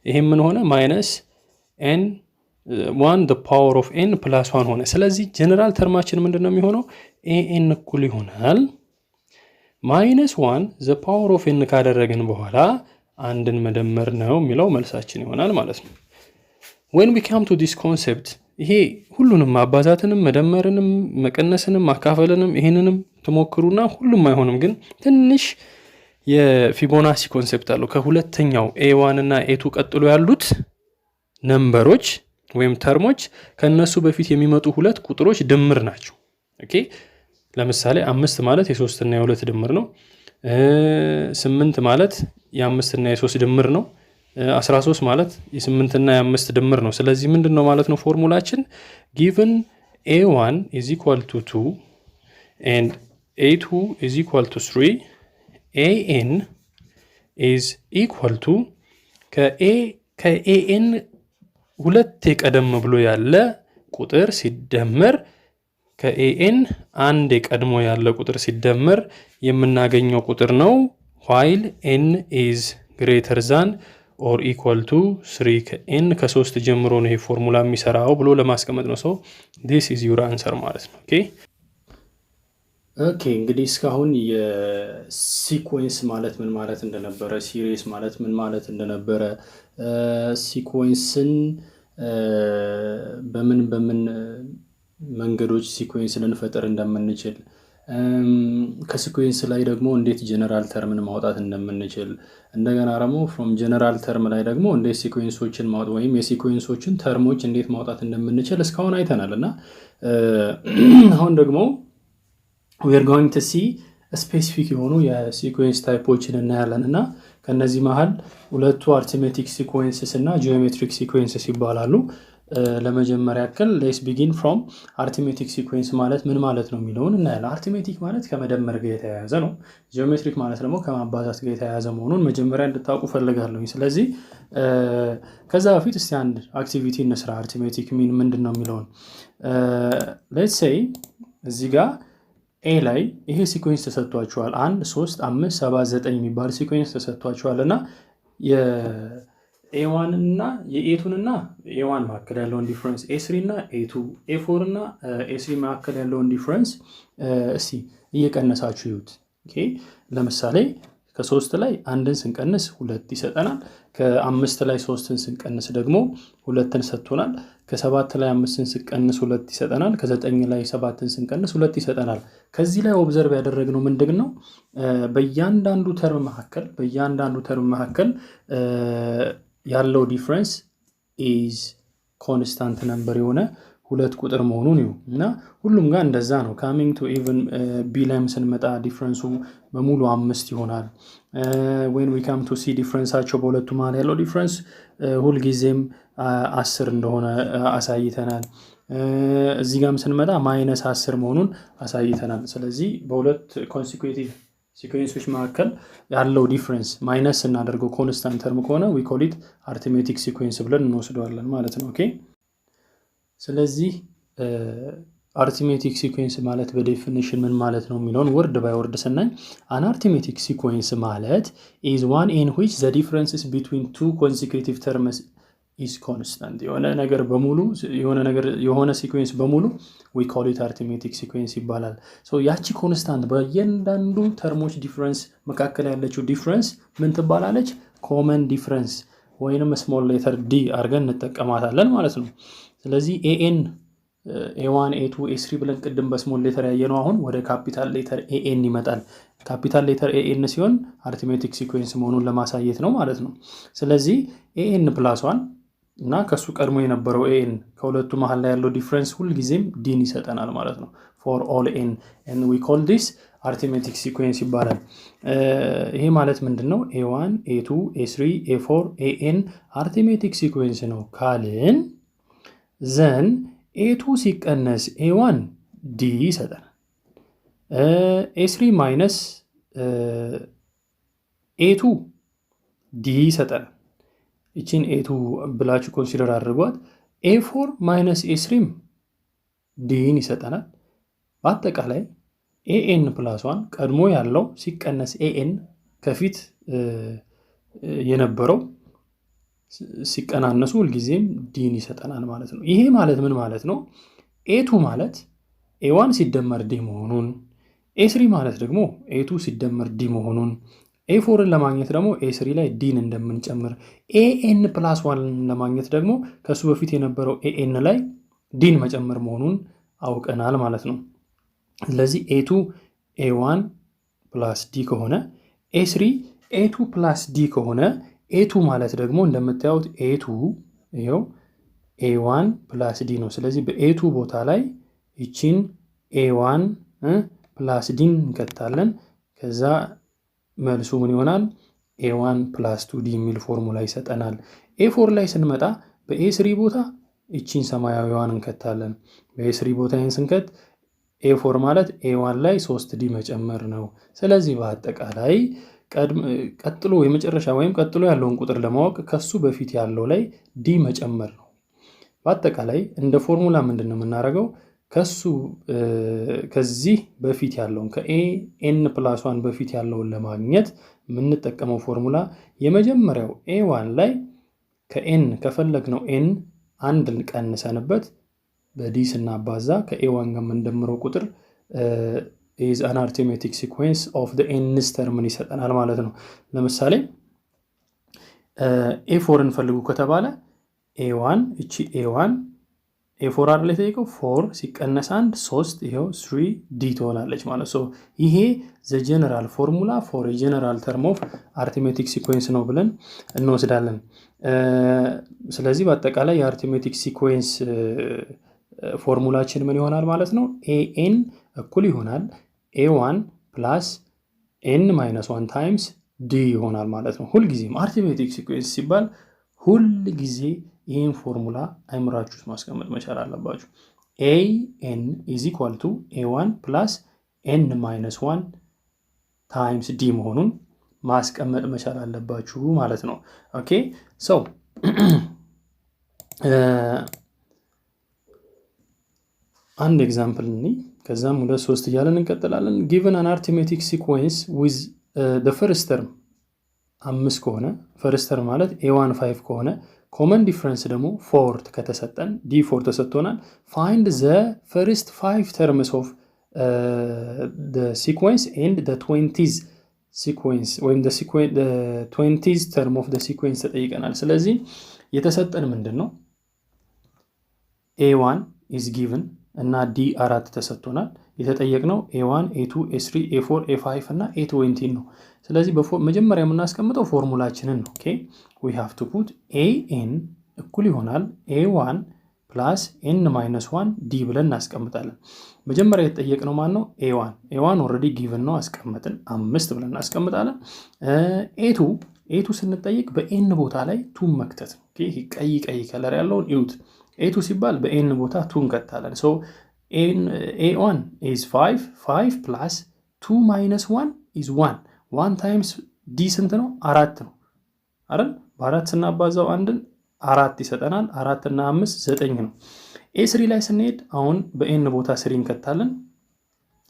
ይሄ ምን ሆነ n 1 the power of n +1 ሆነ ስለዚህ ጀነራል ተርማችን ምንድነው የሚሆነው an እኩል ይሆናል -1 the power of n ካደረግን በኋላ አንድን መደመር ነው የሚለው መልሳችን ይሆናል ማለት ነው when we come to this concept ይሄ ሁሉንም ማባዛትንም መደመርንም መቀነስንም ማካፈልንም ይሄንንም ተሞክሩና ሁሉም አይሆንም ግን ትንሽ የፊቦናሲ ኮንሰፕት አለው ከሁለተኛው a1 እና a2 ቀጥሎ ያሉት ነምበሮች ወይም ተርሞች ከነሱ በፊት የሚመጡ ሁለት ቁጥሮች ድምር ናቸው ኦኬ ለምሳሌ 5 ማለት የ3 እና የ2 ድምር ነው 8 ማለት የ5 እና የ3 ድምር ነው 13 ማለት የ8 እና የ5 ድምር ነው ስለዚህ ምንድነው ማለት ነው ፎርሙላችን given a1 is equal to 2 and a2 is equal to 3 an is equal to ከan ሁለት ቀደም ብሎ ያለ ቁጥር ሲደመር ከan አንድ ቀድሞ ያለ ቁጥር ሲደመር የምናገኘው ቁጥር ነው while n is greater than or equal to 3 n ከ3 ጀምሮ ነው ይሄ ፎርሙላ የሚሰራው ብሎ ለማስቀመጥ ነው so this is your answer ማለት ነው ኦኬ እንግዲህ እስካሁን የሲኩዌንስ ማለት ምን ማለት እንደነበረ ሲሪስ ማለት ምን ማለት እንደነበረ ሲኩዌንስን በምን መንገዶች ሲኩዌንስ ልንፈጥር እንደምንችል ከሲኩዌንስ ላይ ደግሞ እንዴት ጀነራል ተርምን ማውጣት እንደምንችል እንደገና ደግሞ from ጀነራል ተርም ላይ ደግሞ እንዴት ሲኩዌንሶችን ማውጣት ወይም የሲኩዌንሶችን ተርሞች እንዴት ማውጣት እንደምንችል እስካሁን አይተናልና አሁን ደግሞ we are going to see a specific የሆኑ የሲኩዌንስ ታይፖችን እናያለንና ከነዚህ መሃል ሁለቱ arithmetic sequences እና geometric sequences ይባላሉ ለመጀመሪያ ያክል let's begin from arithmetic sequence ማለት ምን ማለት ነው የሚለውን እናያለን arithmetic ማለት ከመደመር ጋር የተያያዘ ነው geometric ማለት ደግሞ ከማባዛት ጋር የተያያዘ መሆኑን መጀመሪያ እንድታውቁ ፈልጋለሁ ስለዚህ ከዛ በፊት እስቲ አንድ አክቲቪቲ እንስራ arithmetic ምንድነው የሚለውን let's say እዚህ ጋር a ላይ ይሄ ሲኩዌንስ ተሰጥቷቸዋል 1 3 5 7 9 የሚባል ሲኩዌንስ ተሰጥቷቸዋልና a1 እና a2 እና a1 መካከል ያለውን ዲፈረንስ a3 እና a2 a4 እና a3 መካከል ያለውን ዲፈረንስ እስቲ እየቀነሳችሁ ይዩት ኦኬ ለምሳሌ ከ3 ላይ 1ን ስንቀንስ 2 ይሰጠናል። ከ5 ላይ 3ን ስንቀንስ ደግሞ 2ን ሰጥቶናል። ከ7 ላይ 5ን ስንቀንስ 2 ይሰጠናል። ከ9 ላይ 7ን ስንቀንስ 2 ይሰጠናል። ከዚህ ላይ ኦብዘርቭ ያደረግነው ምንድነው? በእያንዳንዱ ተርም መካከል ያለው ዲፍረንስ ኢዝ ኮንስታንት ነምበር የሆነ ሁለት ቁጥር መሆኑን ነው እና ሁሉም ጋር እንደዛ ነው። ካሚንግ ቱ ኢቭን ቢ ላይም ስንመጣ ዲፍረንሱ በሙሉ 5 ይሆናል። when we come to see ዲፍረንሳቸው በሁለቱ መሃል ያለው ዲፍረንስ ሁሉ ጊዜም 10 እንደሆነ አሳይተናል። እዚህ ጋርም ስንመጣ -10 መሆኑን አሳይተናል። ስለዚህ በሁለት ኮንሲኩዌቲቭ ሲኩዌንሶች መካከል ያለው ዲፍረንስ ማይነስ እናደርገው ኮንስታንት ተርም ከሆነ we call it arithmetic sequence ብለን እንወስደዋለን ማለት ነው። ኦኬ ስለዚህ arithmetic sequence ማለት በዴፊኒሽን ምን ማለት ነው የሚለውን ወርድ ባይ ወርድ ስናይ an arithmetic sequence ማለት is one in which the differences between two consecutive terms is constant የሆነ ሲኩዌንስ በሙሉ we call it arithmetic sequence ይባላል። ሶ ያቺ ኮንስታንት በእያንዳንዱ ተርሞች ዲፍረንስ መካከል ያለችው ዲፍረንስ ምን ትባላለች? ኮመን ዲፍረንስ ወይንም ስሞል ሌተር ዲ አድርገን እንጠቀማታለን ማለት ነው። ስለዚህ ኤኤን ኤ1 ኤ2 ኤ3 ብለን ቅድም በስሞል ሌተር ያየነው አሁን ወደ ካፒታል ሌተር ኤኤን ይመጣል። ካፒታል ሌተር ኤኤን ሲሆን arithmetic sequence መሆኑን ለማሳየት ነው ማለት ነው። ስለዚህ ኤኤን + 1 እና ከሱ ቀድሞ የነበረው ኤን ከሁለቱ መሃል ላይ ያለው ዲፍረንስ ሁሉ ጊዜም ዲን ይሰጠናል ማለት ነው። for all n and we call this arithmetic sequence ይባላል። ይሄ ማለት ምንድነው? a1 a2 a3 a4 an arithmetic sequence ነው ካልን then a2 ሲቀነስ a1 d ይሰጠናል። a3 minus a2 d ይሰጠናል። እቺን a2 ብላችሁ ኮንሲደር አድርጓት። a4 minus a3 ዲን ይሰጠናል። በአጠቃላይ an + 1 ቀድሞ ያለው ሲቀነስ an ከፊት የነበረው ሲቀናነሱ ሁልጊዜም ዲን ይሰጠናል ማለት ነው። ይሄ ማለት ምን ማለት ነው? a2 ማለት a1 ሲደመር d መሆኑን፣ a3 ማለት ደግሞ a2 ሲደመር d መሆኑን፣ a4ን ለማግኘት ደግሞ a3 ላይ ዲን እንደምንጨምር፣ an + 1 ለማግኘት ደግሞ ከሱ በፊት የነበረው an ላይ ዲን መጨመር መሆኑን አውቀናል ማለት ነው። ስለዚህ a2 a1 + d ከሆነ a3 a2 + d ከሆነ a2 ማለት ደግሞ እንደምታዩት a2 ይሄው a1 + d ነው። ስለዚህ በa2 ቦታ ላይ እቺን a1 + d እንከታለን። ከዛ መልሱ ምን ይሆናል? a1 + 2d የሚል ፎርሙላ ይሰጠናል። a4 ላይ ስንመጣ በa3 ቦታ እቺን ሰማያዊዋን እንከታለን። በa3 ቦታ ይሄን ስንከት a4 ማለት a1 ላይ 3d መጨመር ነው። ስለዚህ በአጠቃላይ ቀጥሎ የመጨረሻ ወይም ቀጥሎ ያለውን ቁጥር ለማወቅ ከሱ በፊት ያለው ላይ d መጨመር ነው። በአጠቃላይ እንደ ፎርሙላ ምንድነው የምናደርገው? ከዚህ በፊት ያለውን ከan + 1 በፊት ያለውን ለማግኘት የምንጠቀመው ፎርሙላ የመጀመሪያው a1 ላይ ከn ከፈለግነው n አንድ ቀንሰንበት በd ስናባዛ ከa1 ጋር የምንደምረው ቁጥር is an arithmetic sequence of the nth term ይሰጠናል ማለት ነው። ለምሳሌ a4ን ፈልጉ ከተባለ a1 እቺ a1 a4 አይደል የተጠየቀው 4 ሲቀነስ 1 3 ይሄው 3d ትሆናለች ማለት ነው። ይሄ the general formula for a general term of arithmetic sequence ነው ብለን እንወስዳለን። ስለዚህ በአጠቃላይ የarithmetic sequence ፎርሙላችን ምን ይሆናል ማለት ነው? an እኩል ይሆናል a1 + n - 1 times d ይሆናል ማለት ነው። ሁሉ ጊዜም arithmetic sequence ሲባል ሁሉ ጊዜ ይሄን ፎርሙላ አይምራችሁ ውስጥ ማስቀመጥ መቻል አለባችሁ። an = a1 + n - 1 times d መሆኑን ማስቀመጥ መቻል አለባችሁ ማለት ነው። ኦኬ ሶ አንድ ኤግዛምፕል እንይ፣ ከዛም 2 3 እያለን እንቀጥላለን። given an arithmetic sequence with the first term 5 ከሆነ first term ማለት a1 5 ከሆነ common difference ደግሞ 4 ከተሰጠን d4 ተሰጥቶናል። find the first 5 terms of the sequence and the 20th sequence ወይም the 20th term of the sequence ተጠይቀናል። ስለዚህ የተሰጠን ምንድነው a1 is given እና d አራት ተሰጥቶናል። የተጠየቅነው a1 a2 a3 a4 a5 እና a20 ነው። ስለዚህ መጀመሪያ የምናስቀምጠው ፎርሙላችንን ነው። ኦኬ we have to put an እኩል ይሆናል a1 plus n minus 1 d ብለን እናስቀምጣለን። መጀመሪያ የተጠየቅነው ማን ነው a1 already given ነው አስቀምጠን 5 ብለን እናስቀምጣለን። a2 ስንጠይቅ በn ቦታ ላይ 2 መክተት ነው። ኦኬ ቀይ ከለር ያለውን ይሁት a2 ሲባል በn ቦታ 2 እንከታለን። so a1 is 5 plus 2 minus 1 is 1 times d ስንት ነው 4 ነው አይደል? በ4 ስናባዛው አንድን 4 ይሰጠናል። 4 እና 5 9 ነው። a3 ላይ ስንሄድ አሁን በn ቦታ 3 እንከታለን።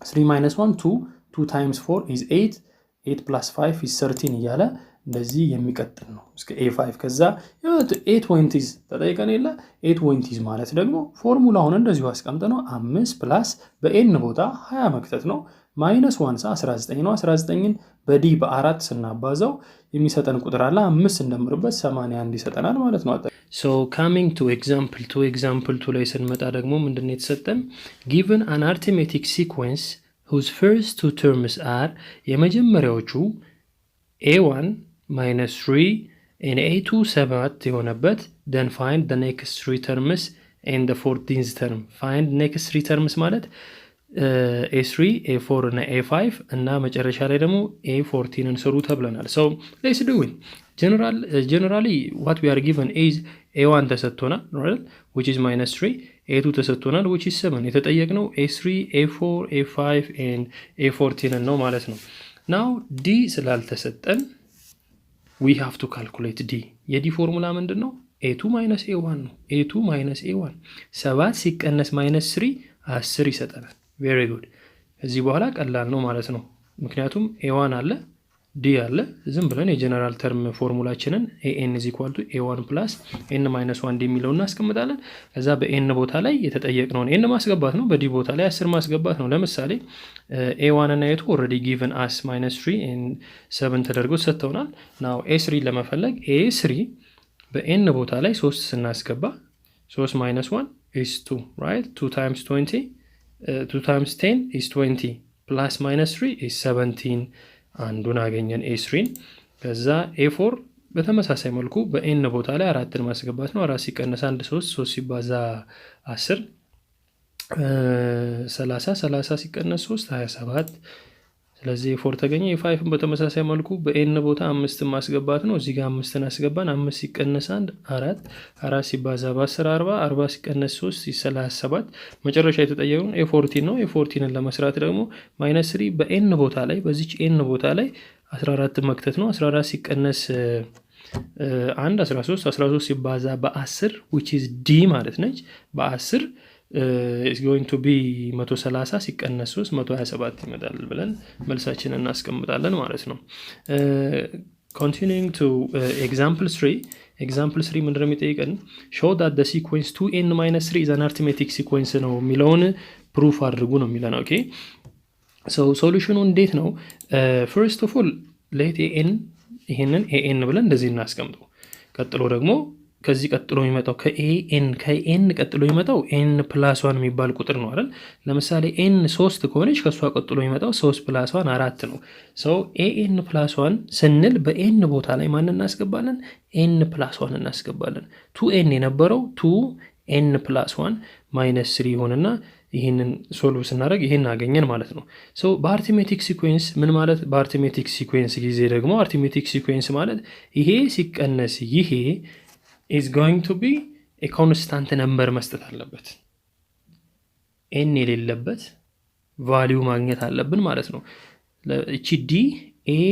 3 minus 1 2 times 4 is 8 plus 5 is 13 እያለ እንደዚህ የሚቀጥል ነው እስከ a5 ከዛ 820s ተጠይቀን የለ 820s ማለት ደግሞ ፎርሙላውን እንደዚሁ አስቀምጠነው 5 ፕላስ በn ቦታ 20 መክተት ነው ማይነስ 1 19 ነው። 19ን በd በ4 ስናባዛው የሚሰጠን ቁጥር አለ 5 እንደምርበት 81 ይሰጠናል ማለት ነው። so coming to example 2 ላይ ስንመጣ ደግሞ ምንድነው የተሰጠን given an arithmetic sequence whose first two terms are የመጀመሪያዎቹ a1 minus 3 and a2 7 የሆነበት then find the next three terms and the 14th term find next three terms ማለት a3 a4 እና a5 እና መጨረሻ ላይ ደግሞ a14ን ሰሩ ተብለናል። so let's do it generally what we are given is a1 ተሰጥቶናል right which is minus 3 a2 ተሰጥቶናል which is 7 የተጠየቅነው a3 a4 a5 and a14 ነው ማለት ነው። now d ስላልተሰጠን we have to calculate d የd ፎርሙላ ምንድነው a2 minus a1 ነው a2 minus a1 7 ሲቀነስ minus 3 10 ይሰጠናል። very good እዚህ በኋላ ቀላል ነው ማለት ነው ምክንያቱም a1 አለ d አለ ዝም ብለን የጀነራል ተርም ፎርሙላችንን an is equal to a1 plus n minus 1 d የሚለውን እናስቀምጣለን። ከዛ በn ቦታ ላይ የተጠየቅነውን n ማስገባት ነው በd ቦታ ላይ 10 ማስገባት ነው። ለምሳሌ a1 እና a2 already given us minus 3 and 7 ተደርጎ ሰጥተውናል። now a3 ለመፈለግ a3 በn ቦታ ላይ 3 ስናስገባ 3 minus 1 is 2 right 2 times 20 2 times 10 is 20 plus minus 3 is 17 አንዱን አገኘን a3 ከዛ a4 በተመሳሳይ መልኩ በn ቦታ ላይ 4ን ማስገባት ነው 4 ሲቀነስ 1 3 ሲባዛ 10 30 ሲቀነስ 3 27 ስለዚህ a4 ተገኘ። a5ን በተመሳሳይ መልኩ በn ቦታ 5ን ማስገባት ነው እዚህ ጋር 5ን አስገባን 5 ሲቀነስ 1 4 ሲባዛ በ10 40 ሲቀነስ 3 37 መጨረሻ የተጠየቀው a14 ነው። a14ን ለመስራት ደግሞ -3 በn ቦታ ላይ በዚች n ቦታ ላይ 14 መክተት ነው 14 ሲቀነስ 1 13 ሲባዛ በ10 which is d ማለት ነች በ10 is going to be 130 ሲቀነስ 3 127 ይመጣል ብለን መልሳችንን እናስቀምጣለን ማለት ነው። continuing to example 3 ምንድነው የሚጠይቀን show that the sequence 2n minus 3 is an arithmetic sequence ነው የሚለውን proof አድርጉ ነው የሚለን። ኦኬ so solution እንዴት ነው first of all let an ይሄንን an ብለን እንደዚህ እናስቀምጠው። ቀጥሎ ደግሞ ከዚህ ቀጥሎ የሚመጣው ከn ቀጥሎ የሚመጣው n + 1 የሚባል ቁጥር ነው አይደል? ለምሳሌ n 3 ከሆነች ከሷ ቀጥሎ የሚመጣው 3 + 1 4 ነው። so an + 1 ስንል በn ቦታ ላይ ማን እናስገባለን n + 1 እናስገባለን። 2n የነበረው 2n + 1 -3 ይሆንና ይሄንን ሶልቭ ስናደርግ ይሄን አገኘን ማለት ነው። so በአርithmetic ሲኩዌንስ ምን ማለት በአርithmetic ሲኩዌንስ ጊዜ ደግሞ arithmetic ሲኩዌንስ ማለት ይሄ ሲቀነስ ይሄ is going to be a constant number መስጠት አለበት n የሌለበት ቫልዩ ማግኘት አለብን ማለት ነው። እቺ d a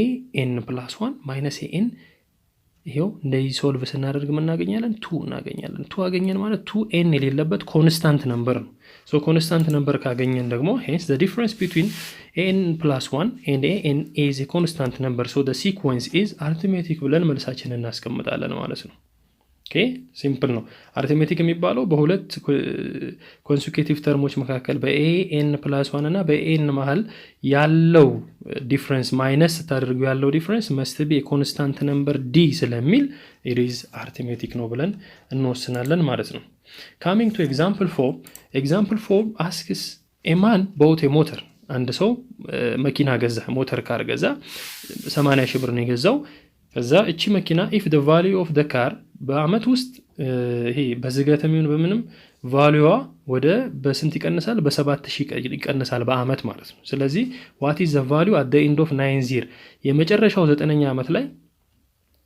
n + 1 - a n ይሄው እንደዚህ ሶልቭ ስናደርግ ምን እናገኛለን 2 እናገኛለን። 2 አገኘን ማለት 2n የሌለበት ኮንስታንት ነምበር ነው። so ኮንስታንት ነምበር ካገኘን ደግሞ hence the difference between n + 1 and an is a constant number so the sequence is arithmetic ብለን መልሳችንን እናስቀምጣለን ማለት ነው። ኦኬ ሲምፕል ነው። አርithmetic የሚባለው በሁለት ኮንሲኩቲቭ ተርሞች መካከል በa(n+1) እና በn መሃል ያለው ዲፈረንስ ማይነስ ታደርጉ ያለው ዲፈረንስ must be a constant number d ስለሚል it is arithmetic ነው ብለን እንወስናለን ማለት ነው። coming to example 4 asks a man bought a motor አንድ ሰው መኪና ገዛ ሞተር ካር ገዛ 80 ሺህ ብር ነው የገዛው። ከዛ እቺ መኪና if the value of the car በአመት ውስጥ ይሄ በዝገተም ይሁን በምንም ቫልዩዋ ወደ በስንት ይቀንሳል? በ7000 ይቀንሳል በአመት ማለት ነው። ስለዚህ what is the value at the end of 9 year የመጨረሻው 9ኛ አመት ላይ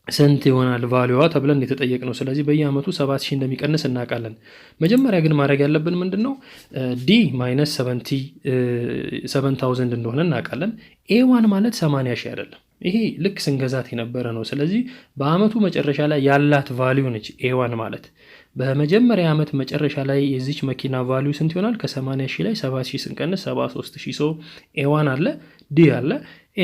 ስንት ይሆናል ቫልዩዋ ተብለን የተጠየቅነው። ስለዚህ በየአመቱ 7000 እንደሚቀንስ እናውቃለን። መጀመሪያ ግን ማድረግ ያለብን ምንድነው d - 7000 እንደሆነ እናውቃለን። a1 ማለት 80000 አይደለም። ይሄ ልክ ስንገዛት የነበረ ነው። ስለዚህ በአመቱ መጨረሻ ላይ ያላት ቫልዩ ነች a1 ማለት። በመጀመሪያ አመት መጨረሻ ላይ የዚች መኪና ቫልዩ ስንት ይሆናል? ከ80000 ላይ 7000 ስንቀንስ 73000 ሶ a1 አለ d አለ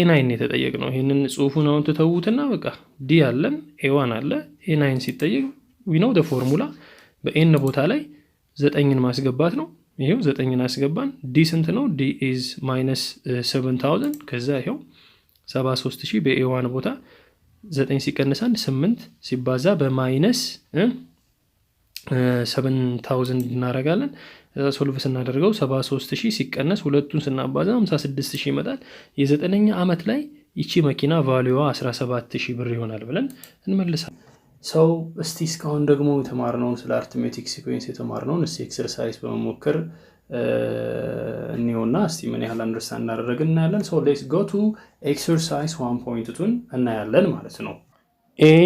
a9 የተጠየቅነው። ይሄንን ጽሁፉን አሁን ተተውትና በቃ d አለን a1 አለ a9 ሲጠየቅ we know the formula በn ቦታ ላይ 9ን ማስገባት ነው። ይሄው 9ን አስገባን d ስንት ነው? d is -7000 ከዛ ይሄው 73000 በa1 ቦታ 9 ሲቀነሳን 8 ሲባዛ በማይነስ 7000 እናደርጋለን። ሶልቭ ስናደርገው 73000 ሲቀነስ ሁለቱን ስናባዛ 56000 ይመጣል። የ9ኛ አመት ላይ ይቺ መኪና ቫልዩዋ 17000 ብር ይሆናል ብለን እንመልሳለን። ሰው እስቲ እስካሁን ደግሞ የተማርነውን ስለ አርithmetic ሲኩዌንስ የተማርነውን እስቲ ኤክሰርሳይዝ በመሞከር እኒውና እስቲ ምን ያህል አንደርስታንድ እናደረግን እናያለን። so let's go to exercise 1.2 እናያለን ማለት ነው። a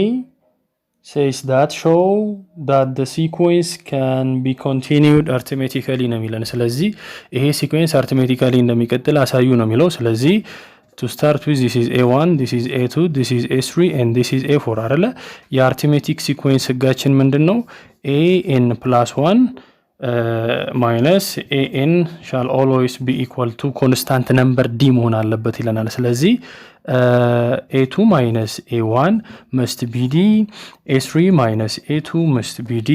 says that show that the sequence can be continued arithmetically ነው የሚለን። ስለዚህ ይሄ ሲኩዌንስ arithmetically እንደሚቀጥል አሳዩ ነው የሚለው። ስለዚህ to start with this is a1 this is a2 this is a3 and this is a4 አይደለ? የአርithmetic ሲኩዌንስ ህጋችን ምንድነው? an+1 minus an shall always be equal to constant number d መሆን አለበት ይለናል። ስለዚህ a2 minus a1 must be d, a3 minus a2 must be d,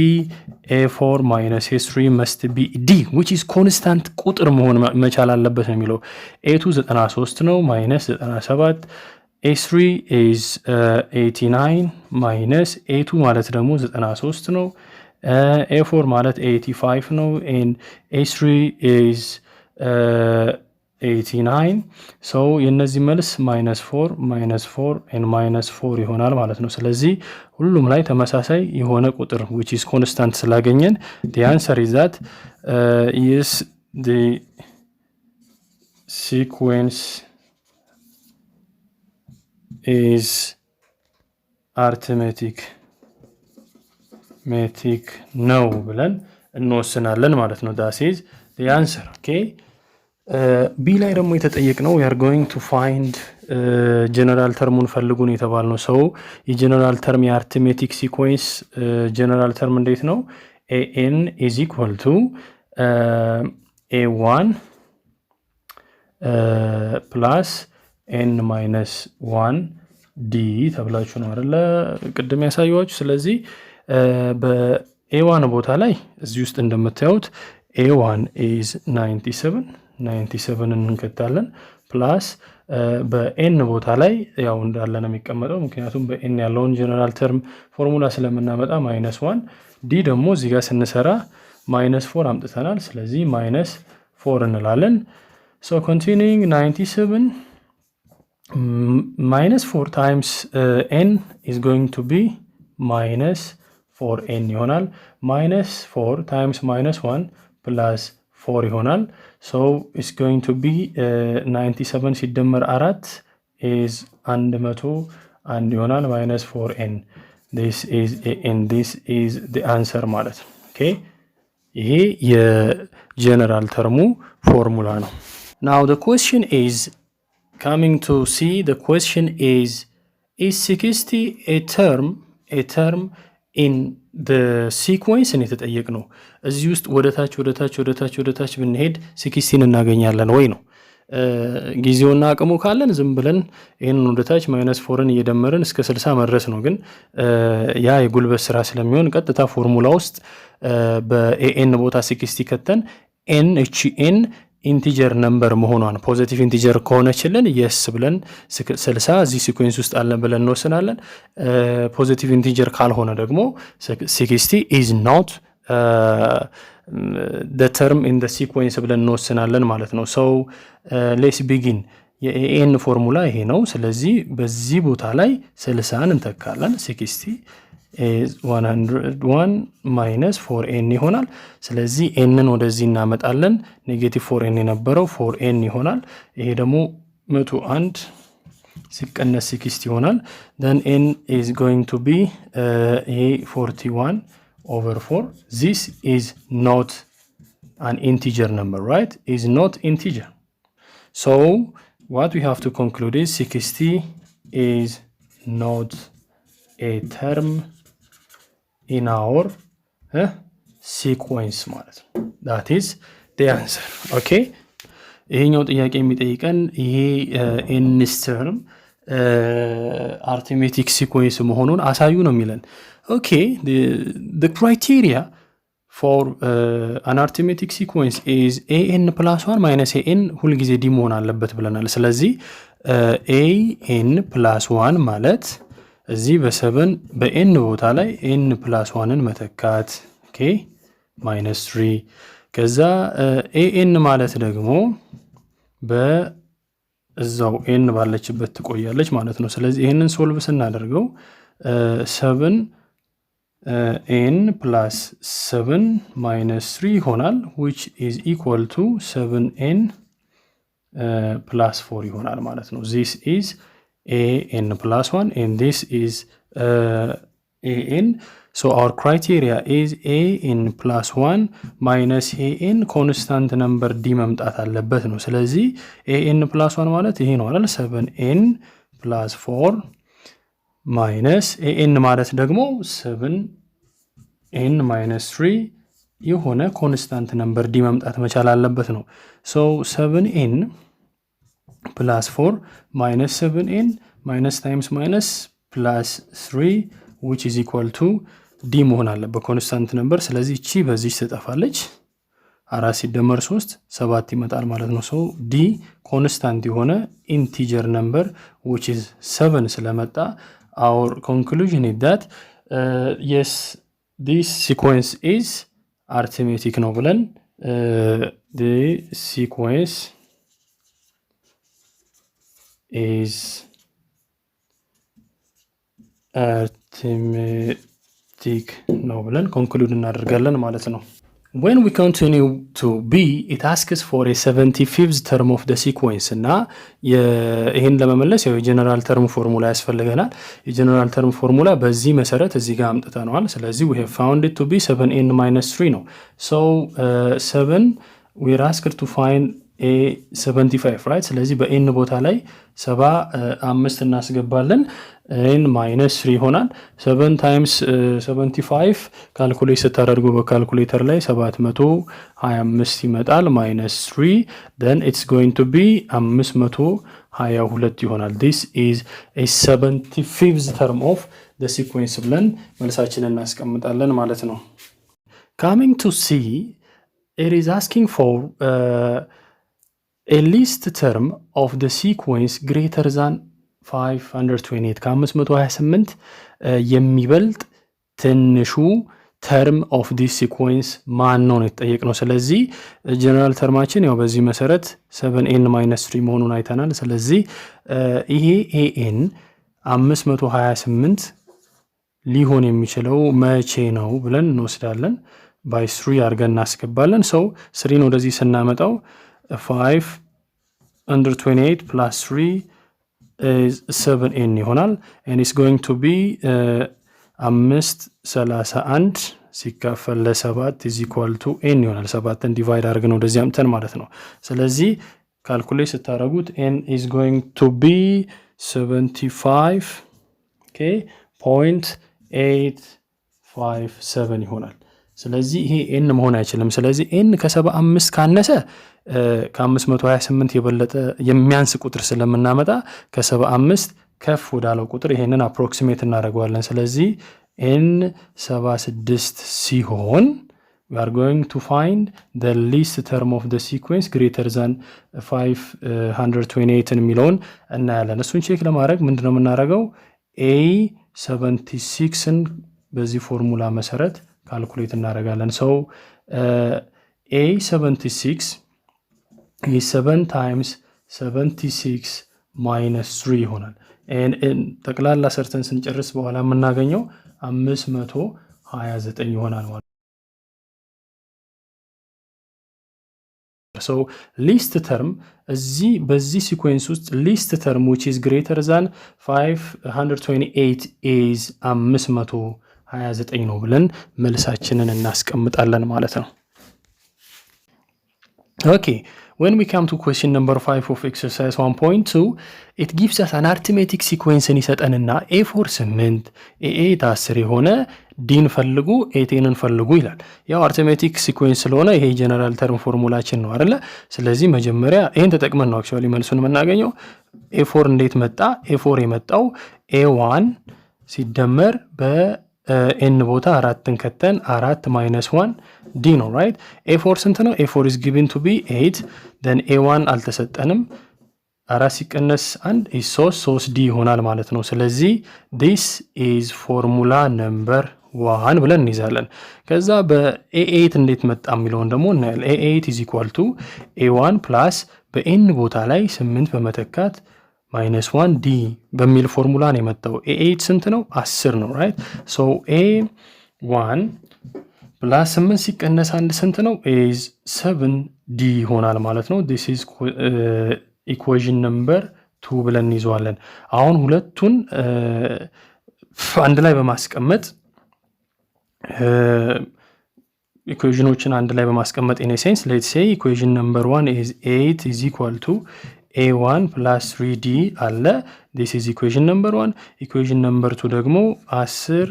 a4 minus a3 must be d which is constant ቁጥር መሆን መቻል አለበት ነው የሚለው። a2 93 ነው minus 97 a3 is 89 minus a2 ማለት ደግሞ 93 ነው a4 ማለት 85 ነው and a3 is 89 so የነዚህ መልስ -4 and -4 ይሆናል ማለት ነው። ስለዚህ ሁሉም ላይ ተመሳሳይ የሆነ ቁጥር which is constant ስላገኘን the answer is that yes the sequence is arithmetic ነው ብለን እንወስናለን ማለት ነው። that is the answer okay ቢ ላይ ደግሞ የተጠየቅነው we are going to find ጀነራል ተርሙን ፈልጉን የተባልነው። ሰው የጀነራል ተርም የአርithmetic ሲኩዌንስ ጀነራል ተርም እንዴት ነው? an is equal to a1 plus n minus 1 d ተብላችሁ ነው አይደለ ቅድም ያሳየዋችሁ። ስለዚህ በa1 ቦታ ላይ እዚህ ውስጥ እንደምታዩት a1 is 97 እንከታለን ፕላስ በn ቦታ ላይ ያው እንዳለ ነው የሚቀመጠው ምክንያቱም በn ያለውን ጀነራል ተርም ፎርሙላ ስለምናመጣ -1 d ደግሞ እዚህ ጋር ስንሰራ -4 አምጥተናል። ስለዚህ -4 እንላለን። so continuing 97 -4 times n is going to be -4n ይሆናል። -4 times -1 plus 4 ይሆናል። so it's going to be 97 ሲደመር 4 is 101 ይሆናል -4n this is the answer ማለት ነው። okay ይሄ የጀነራል ተርሙ ፎርሙላ ነው። now the question is coming to see the question is 60 a term in the sequence ነው የተጠየቅነው። እዚህ ውስጥ ወደታች ብንሄድ 16 እናገኛለን ወይ ነው። ጊዜውና አቅሙ ካለን ዝም ብለን ይሄንን ወደታች -4ን እየደመርን እስከ 60 መድረስ ነው። ግን ያ የጉልበት ስራ ስለሚሆን ቀጥታ ፎርሙላ ውስጥ በኤኤን ቦታ 60 ከተን ኤን ኢንቲጀር ነምበር መሆኗን ፖዚቲቭ ኢንቲጀር ከሆነችልን የስ ብለን 60 እዚህ ሲኩዌንስ ውስጥ አለን ብለን እንወስናለን። ፖዚቲቭ ኢንቲጀር ካልሆነ ደግሞ 60 is not the term in the sequence ብለን እንወስናለን ማለት ነው። so let's begin የኤኤን ፎርሙላ ይሄ ነው። ስለዚህ በዚህ ቦታ ላይ 60ን እንተካለን። 60 is 101 minus 4n ይሆናል። ስለዚህ nን ወደዚህ እናመጣለን። ኔጌቲቭ 4n የነበረው 4n ይሆናል። ይሄ ደግሞ 101 ሲቀነስ 60 ይሆናል። then n is going to be ይሄ 41/4. this is not an integer number, right? is not integer. so what we have to conclude is 60 is not a term in our sequence ማለት ነው። that is the answer. okay ይሄኛው ጥያቄ የሚጠይቀን ይሄ nth term arithmetic sequence መሆኑን አሳዩ ነው የሚለን። okay the criteria for an arithmetic sequence is an plus 1 minus an ሁል ጊዜ ዲ መሆን አለበት ብለናል። ስለዚህ an plus 1 ማለት እዚህ በ7 በn ቦታ ላይ n plus 1ን መተካት ኦኬ -3 ከዛ an ማለት ደግሞ በእዛው n ባለችበት ትቆያለች ማለት ነው። ስለዚህ ይሄንን ሶልቭ ስናደርገው 7 n plus 7 minus 3 ይሆናል which is equal to 7n plus 4 ይሆናል ማለት ነው። this is an plus 1 and this is an. so our criteria is an plus 1 minus an constant number d መምጣት አለበት ነው። ስለዚህ an plus 1 ማለት ይሄ ነው አይደል? 7n plus 4 minus an ማለት ደግሞ 7n minus 3 የሆነ ኮንስታንት ነምበር ዲ መምጣት መቻል አለበት ነው። so 7n plus 4 minus 7n minus times minus plus 3 which is equal to d መሆን አለበት ኮንስታንት ነምበር። ስለዚህ እቺ በዚህ ትጠፋለች። 4 ሲደመር 3 7 ይመጣል ማለት ነው። so d ኮንስታንት የሆነ ኢንቲጀር ነምበር which is 7 ስለመጣ our conclusion is that yes this sequence is arithmetic ነው ብለን the sequence is arithmetic ነው ብለን ኮንክሉድ እናደርጋለን ማለት ነው። when we continue to b it asks for a 75th term of the sequence እና ይሄን ለመመለስ ያው የጀነራል ተርም ፎርሙላ ያስፈልገናል። የጀነራል ተርም ፎርሙላ በዚህ መሰረት እዚህ ጋር አምጥተናል። ስለዚህ we have found it to be 7n minus 3 ነው። so 7 we are asked to find a 75 right? ስለዚህ በn ቦታ ላይ 75 እናስገባለን n minus 3 ይሆናል። 7 times 75 ካልኩሌት ስታደርጉ በካልኩሌተር ላይ 725 ይመጣል minus 3 then it's going to be 522 ይሆናል። this is a 75th term of the sequence ብለን መልሳችንን እናስቀምጣለን ማለት ነው። coming to c it is asking for a least term of the sequence greater than 528 ከ528 የሚበልጥ ትንሹ term of this sequence ማን ነው የተጠየቅነው። ስለዚህ ጀነራል ተርማችን ያው በዚህ መሰረት 7n minus 3 መሆኑን አይተናል። ስለዚህ ይሄ an 528 ሊሆን የሚችለው መቼ ነው ብለን እንወስዳለን። by 3 አድርገን እናስገባለን። so 3 ወደዚህ ስናመጣው 528 plus 3 is 7n ይሆናል and it's going to be 531 ሲካፈል ለ7 is equal to n ይሆናል። 7ን ዲቫይድ አድርገን ወደዚህ አምጥተን ማለት ነው። ስለዚህ ካልኩሌት ስታደርጉት n is going to be 75 okay 0.857 ይሆናል። ስለዚህ ይሄ n መሆን አይችልም። ስለዚህ n ከ75 ካነሰ ከ528 የበለጠ የሚያንስ ቁጥር ስለምናመጣ ከ75 ከፍ ወዳለው ቁጥር ይሄንን አፕሮክሲሜት እናደርገዋለን። ስለዚህ n 76 ሲሆን we are going to find the least term of the sequence greater than 528 የሚለውን እናያለን። እሱን ቼክ ለማድረግ ምንድነው የምናደርገው? a 76ን በዚህ ፎርሙላ መሰረት ካልኩሌት እናደርጋለን። so a 76 is 7 times 76 minus 3 ይሆናል። ጠቅላላ ሰርተን ስንጨርስ በኋላ የምናገኘው 529 ይሆናል ማለት ነው። so least term በዚህ ሲኩዌንስ ውስጥ least term which is greater than 528 is 529 ነው ብለን መልሳችንን እናስቀምጣለን ማለት ነው። okay, when we come to question number 5 of exercise 1.2 it gives us an arithmetic sequence ይሰጠንና a4 8 a8 10 የሆነ ዲን ፈልጉ a10ን ፈልጉ ይላል። ያው arithmetic sequence ስለሆነ ይሄ ጀነራል ተርም ፎርሙላችን ነው አይደለ? ስለዚህ መጀመሪያ ይሄን ተጠቅመን ነው actually መልሱን የምናገኘው። a4 እንዴት መጣ? a4 የመጣው a1 ሲደመር በn ቦታ 4ን ከተን 4 minus 1 d ነው right? a4 ስንት ነው? a4 is given to be 8 then a1 አልተሰጠንም 4 ሲቀነስ 1 is 3 d ይሆናል ማለት ነው። ስለዚህ this is formula number 1 ብለን እንይዛለን። ከዛ በa8 እንዴት መጣ የሚለውን ደግሞ እናያለን። a8 is equal to a1 plus በn ቦታ ላይ 8 በመተካት minus 1 d በሚል ፎርሙላ ነው የመጣው። a8 ስንት ነው? 10 ነው right? so a1 plus 8 ሲቀነስ 1 ስንት ነው? is 7d ይሆናል ማለት ነው። this is equation number 2 ብለን እንይዘዋለን። አሁን ሁለቱን አንድ ላይ በማስቀመጥ ኢኩዌሽኖችን አንድ ላይ በማስቀመጥ in a sense let's say equation number 1 is 8 is equal to a1 plus 3d አለ this is equation number 1 equation number 2 ደግሞ 10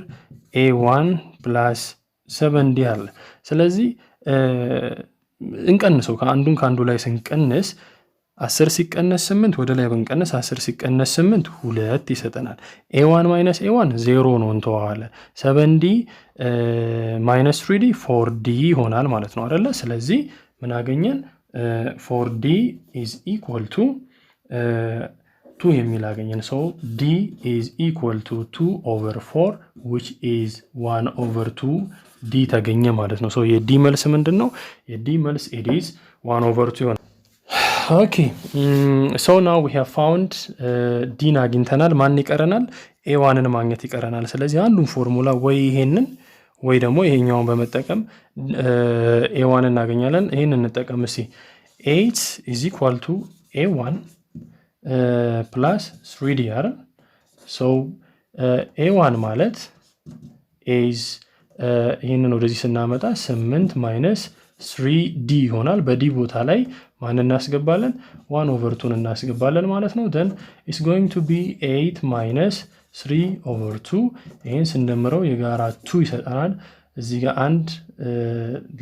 a1 plus 7d አለ። ስለዚህ እንቀንሰው ከአንዱ ላይ ስንቀንስ 10 ሲቀነስ 8 ወደ ላይ ብንቀንስ 10 ሲቀነስ 8 2 ይሰጠናል። a1 minus a1 0 ነው እንተዋዋለን። 7d minus 3d 4d ይሆናል ማለት ነው አይደለ? ስለዚህ ምን አገኘን? 4d is equal to 2 የሚል አገኘን። so d is equal to 2 over 4 which is 1 over 2 d ተገኘ ማለት ነው። so የd መልስ ምንድነው? የd መልስ it is 1 over 2 ይሆናል። okay, so now we have found d አግኝተናል። ማን ይቀረናል? a1ን ማግኘት ይቀረናል። ስለዚህ አንዱን ፎርሙላ ወይ ይሄንን ወይ ደግሞ ይሄኛውን በመጠቀም a1 እናገኛለን። ይሄንን እንጠቀም እስቲ 8 is equal to a1 plus 3d አይደል? so a1 ማለት is ይሄንን ወደዚህ ስናመጣ 8 minus 3d ይሆናል። በd ቦታ ላይ ማን እናስገባለን? 1 over 2 እናስገባለን ማለት ነው። then it's going to be 8 minus 3 over 2 ይሄን ስንደምረው የጋራ 2 ይሰጣናል። እዚህ ጋር አንድ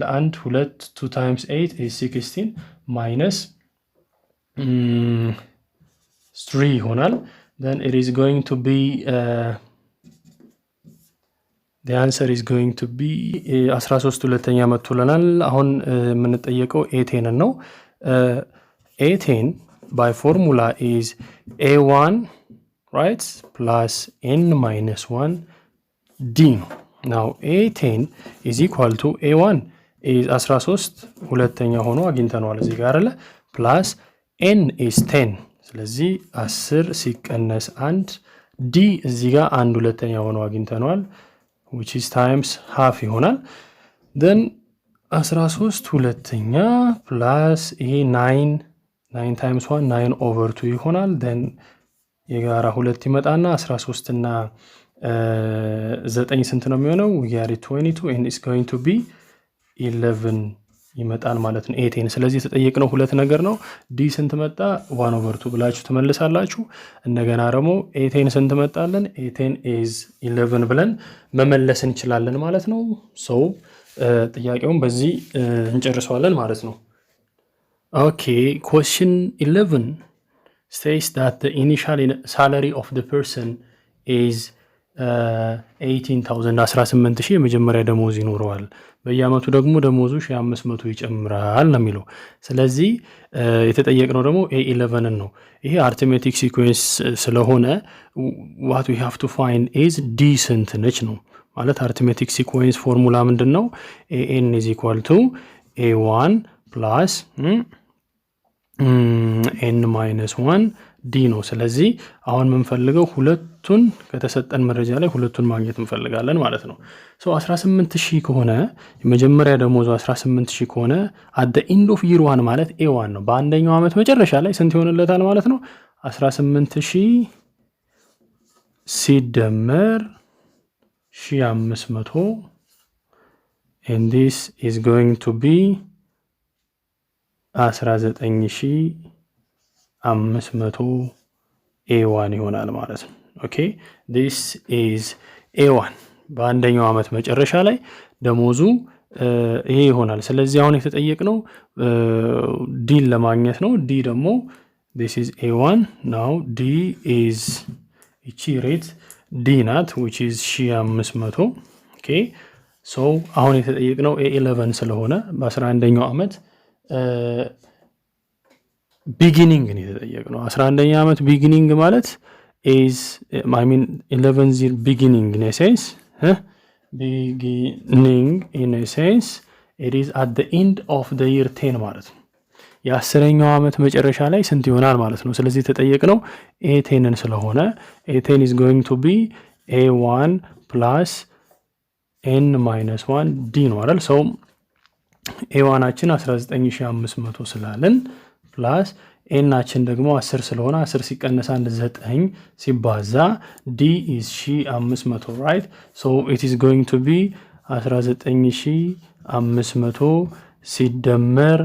ለአንድ 2 times 8 is 16 minus 3 ይሆናል። then it is going to be the answer is going to be 13 ሁለተኛ መጥቶልናል። አሁን የምንጠየቀው a10 ነው። a10 by formula is a1 right plus n minus 1 d ነው። now a10 is equal to a1 is 13 ሁለተኛ ሆኖ አግኝተነዋል እዚህ ጋር አይደለ? plus n is 10 ስለዚህ 10 ሲቀነስ 1 d እዚህ ጋር 1 ሁለተኛ ሆኖ አግኝተነዋል which is times half ይሆናል። then 13 ሁለተኛ plus ይሄ 9 times 1 9 over 2 ይሆናል። then የጋራ ሁለት ይመጣና 13 እና 9 ስንት ነው የሚሆነው? we are 22 and it's going to be 11 ይመጣል ማለት ነው a10። ስለዚህ የተጠየቅነው ሁለት ነገር ነው። d ስንት መጣ? 1 over 2 ብላችሁ ትመልሳላችሁ። እንደገና ደግሞ a10 ስንት መጣለን? a10 is 11 ብለን መመለስ እንችላለን ማለት ነው። so ጥያቄውን በዚህ እንጨርሰዋለን ማለት ነው። Okay, question 11 states that the initial salary of the person is 18,000 የመጀመሪያ ደሞዝ ይኖረዋል በየአመቱ ደግሞ ደሞዙ 1500 ይጨምራል ነው የሚለው። ስለዚህ የተጠየቅነው ደግሞ A11 ነው። ይሄ አርithmetic sequence ስለሆነ what we have to find is D ስንት ነች ነው ማለት arithmetic sequence ፎርሙላ ምንድነው? AN is equal to A1 plus n minus 1 d ነው። ስለዚህ አሁን የምንፈልገው ሁለቱን ከተሰጠን መረጃ ላይ ሁለቱን ማግኘት እንፈልጋለን ማለት ነው። ሶ 18000 ከሆነ የመጀመሪያ ደሞዙ 18000 ከሆነ at the end of year 1 ማለት A1 ነው። በአንደኛው አመት መጨረሻ ላይ ስንት ይሆንለታል ማለት ነው? 18000 ሲደመር 1500 and this is going to be 19500 A1 ይሆናል ማለት ነው። ኦኬ this is A1 በአንደኛው አመት መጨረሻ ላይ ደሞዙ ይሄ ይሆናል። ስለዚህ አሁን የተጠየቅነው D ለማግኘት ነው። D ደግሞ this is A1 now D is እቺ ሬት D ናት which is 1500 ኦኬ ሶ አሁን የተጠየቅነው A11 ስለሆነ በ11ኛው አመት ቢጊኒንግ ነው የተጠየቅነው። 11ኛ አመት ቢጊኒንግ ማለት is I mean 11 year beginning in a sense beginning in a sense it is at the end of the year 10 ማለት ነው። የ10ኛው አመት መጨረሻ ላይ ስንት ይሆናል ማለት ነው። ስለዚህ የተጠየቅነው A10ን ስለሆነ A10 is going to be A1 plus n minus 1 d ነው አይደል? ሰው A1አችን 19500 ስላለን ፕላስ ኤናችን ደግሞ 10 ስለሆነ 10 ሲቀነስ 1 9 ሲባዛ d is 1500 right so it is going to be 19500 ሲደመር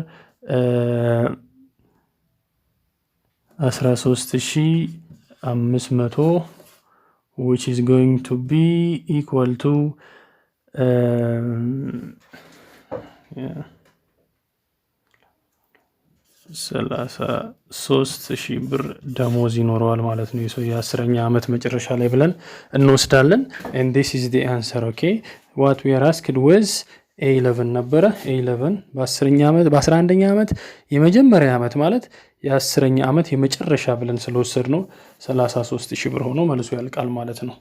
13500 which is going to be equal to 33,000 ብር ደሞዝ ይኖረዋል ማለት ነው። የሰው የ10ኛ አመት መጨረሻ ላይ ብለን እንወስዳለን and this is the answer okay what we are asked was A11 ነበረ። A11 በ10ኛ አመት በ11ኛ አመት የመጀመሪያ አመት ማለት የ10ኛ አመት የመጨረሻ ብለን ስለወሰድ ነው 33,000 ብር ሆኖ መልሶ ያልቃል ማለት ነው።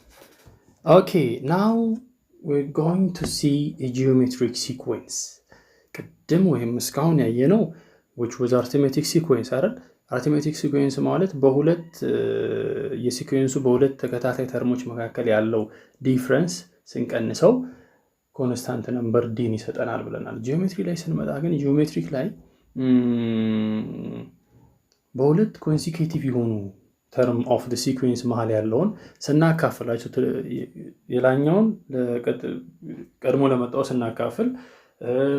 okay now we're going to see a geometric sequence ቅድም ወይም እስካሁን ያየነው which was arithmetic sequence አይደል? arithmetic sequence ማለት በሁለት የሲኩዌንሱ በሁለት ተከታታይ ተርሞች መካከል ያለው ዲፈረንስ ስንቀንሰው ኮንስታንት ነምበር d ይሰጠናል ብለናል። ጂኦሜትሪ ላይ ስንመጣ ግን ጂኦሜትሪክ ላይ በሁለት ኮንሲኪዩቲቭ የሆኑ ተርም ኦፍ ዘ ሲኩዌንስ መሃል ያለውን ስናካፍላቸው የላኛውን ቀድሞ ለመጣው ስናካፍል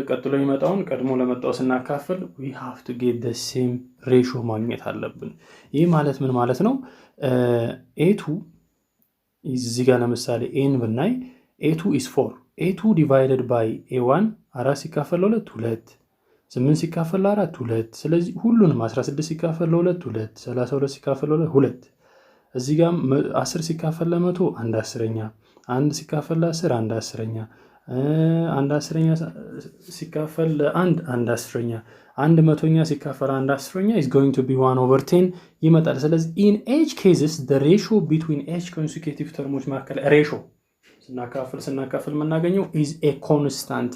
ቀጥሎ ይመጣውን ቀድሞ ለመጣው ስናካፍል we have to get the same ratio ማግኘት አለብን። ይህ ማለት ምን ማለት ነው? A2 እዚህ ጋር ለምሳሌ n ብናይ A2 is 4 A2 divided by A1 4 ሲካፈል ለ2 2 8 ሲካፈል ለ4 2 ስለዚህ ሁሉንም 16 ሲካፈል ለ2 2 32 ሲካፈል ለ2 2 እዚህ ጋር 10 ሲካፈል ለ100 1 10ኛ 1 ሲካፈል ለ10 1 10ኛ 1 10ኛ ሲካፈል ለ1 1 10ኛ 1 100ኛ ሲካፈል 1 10ኛ is going to be 1/10 ይመጣል። ስለዚህ in each cases the ratio between each consecutive terms መካከል ratio ስናካፍል የምናገኘው is a constant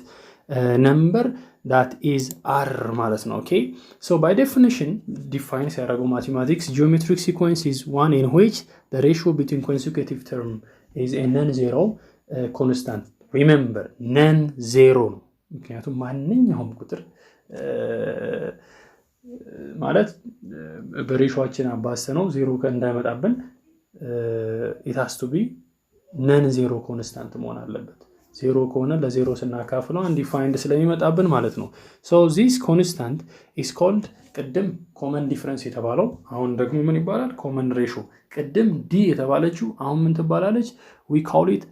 number that is r ማለት ነው። okay so by definition define ሲያደርገው mathematics geometric sequence is one in which the ratio between consecutive term is a non-zero constant remember non-zero ነው። ምክንያቱም ማንኛውም ቁጥር ማለት በሬሾአችን አባሰነው ዜሮ እንዳይመጣብን it has to be non-zero constant መሆን አለበት። ዜሮ ከሆነ ለዜሮ ስናካፍለው undefined ስለሚመጣብን ማለት ነው። so this constant is called ቅድም common difference የተባለው አሁን ደግሞ ምን ይባላል? common ratio። ቅድም d የተባለችው አሁን ምን ትባላለች? we call it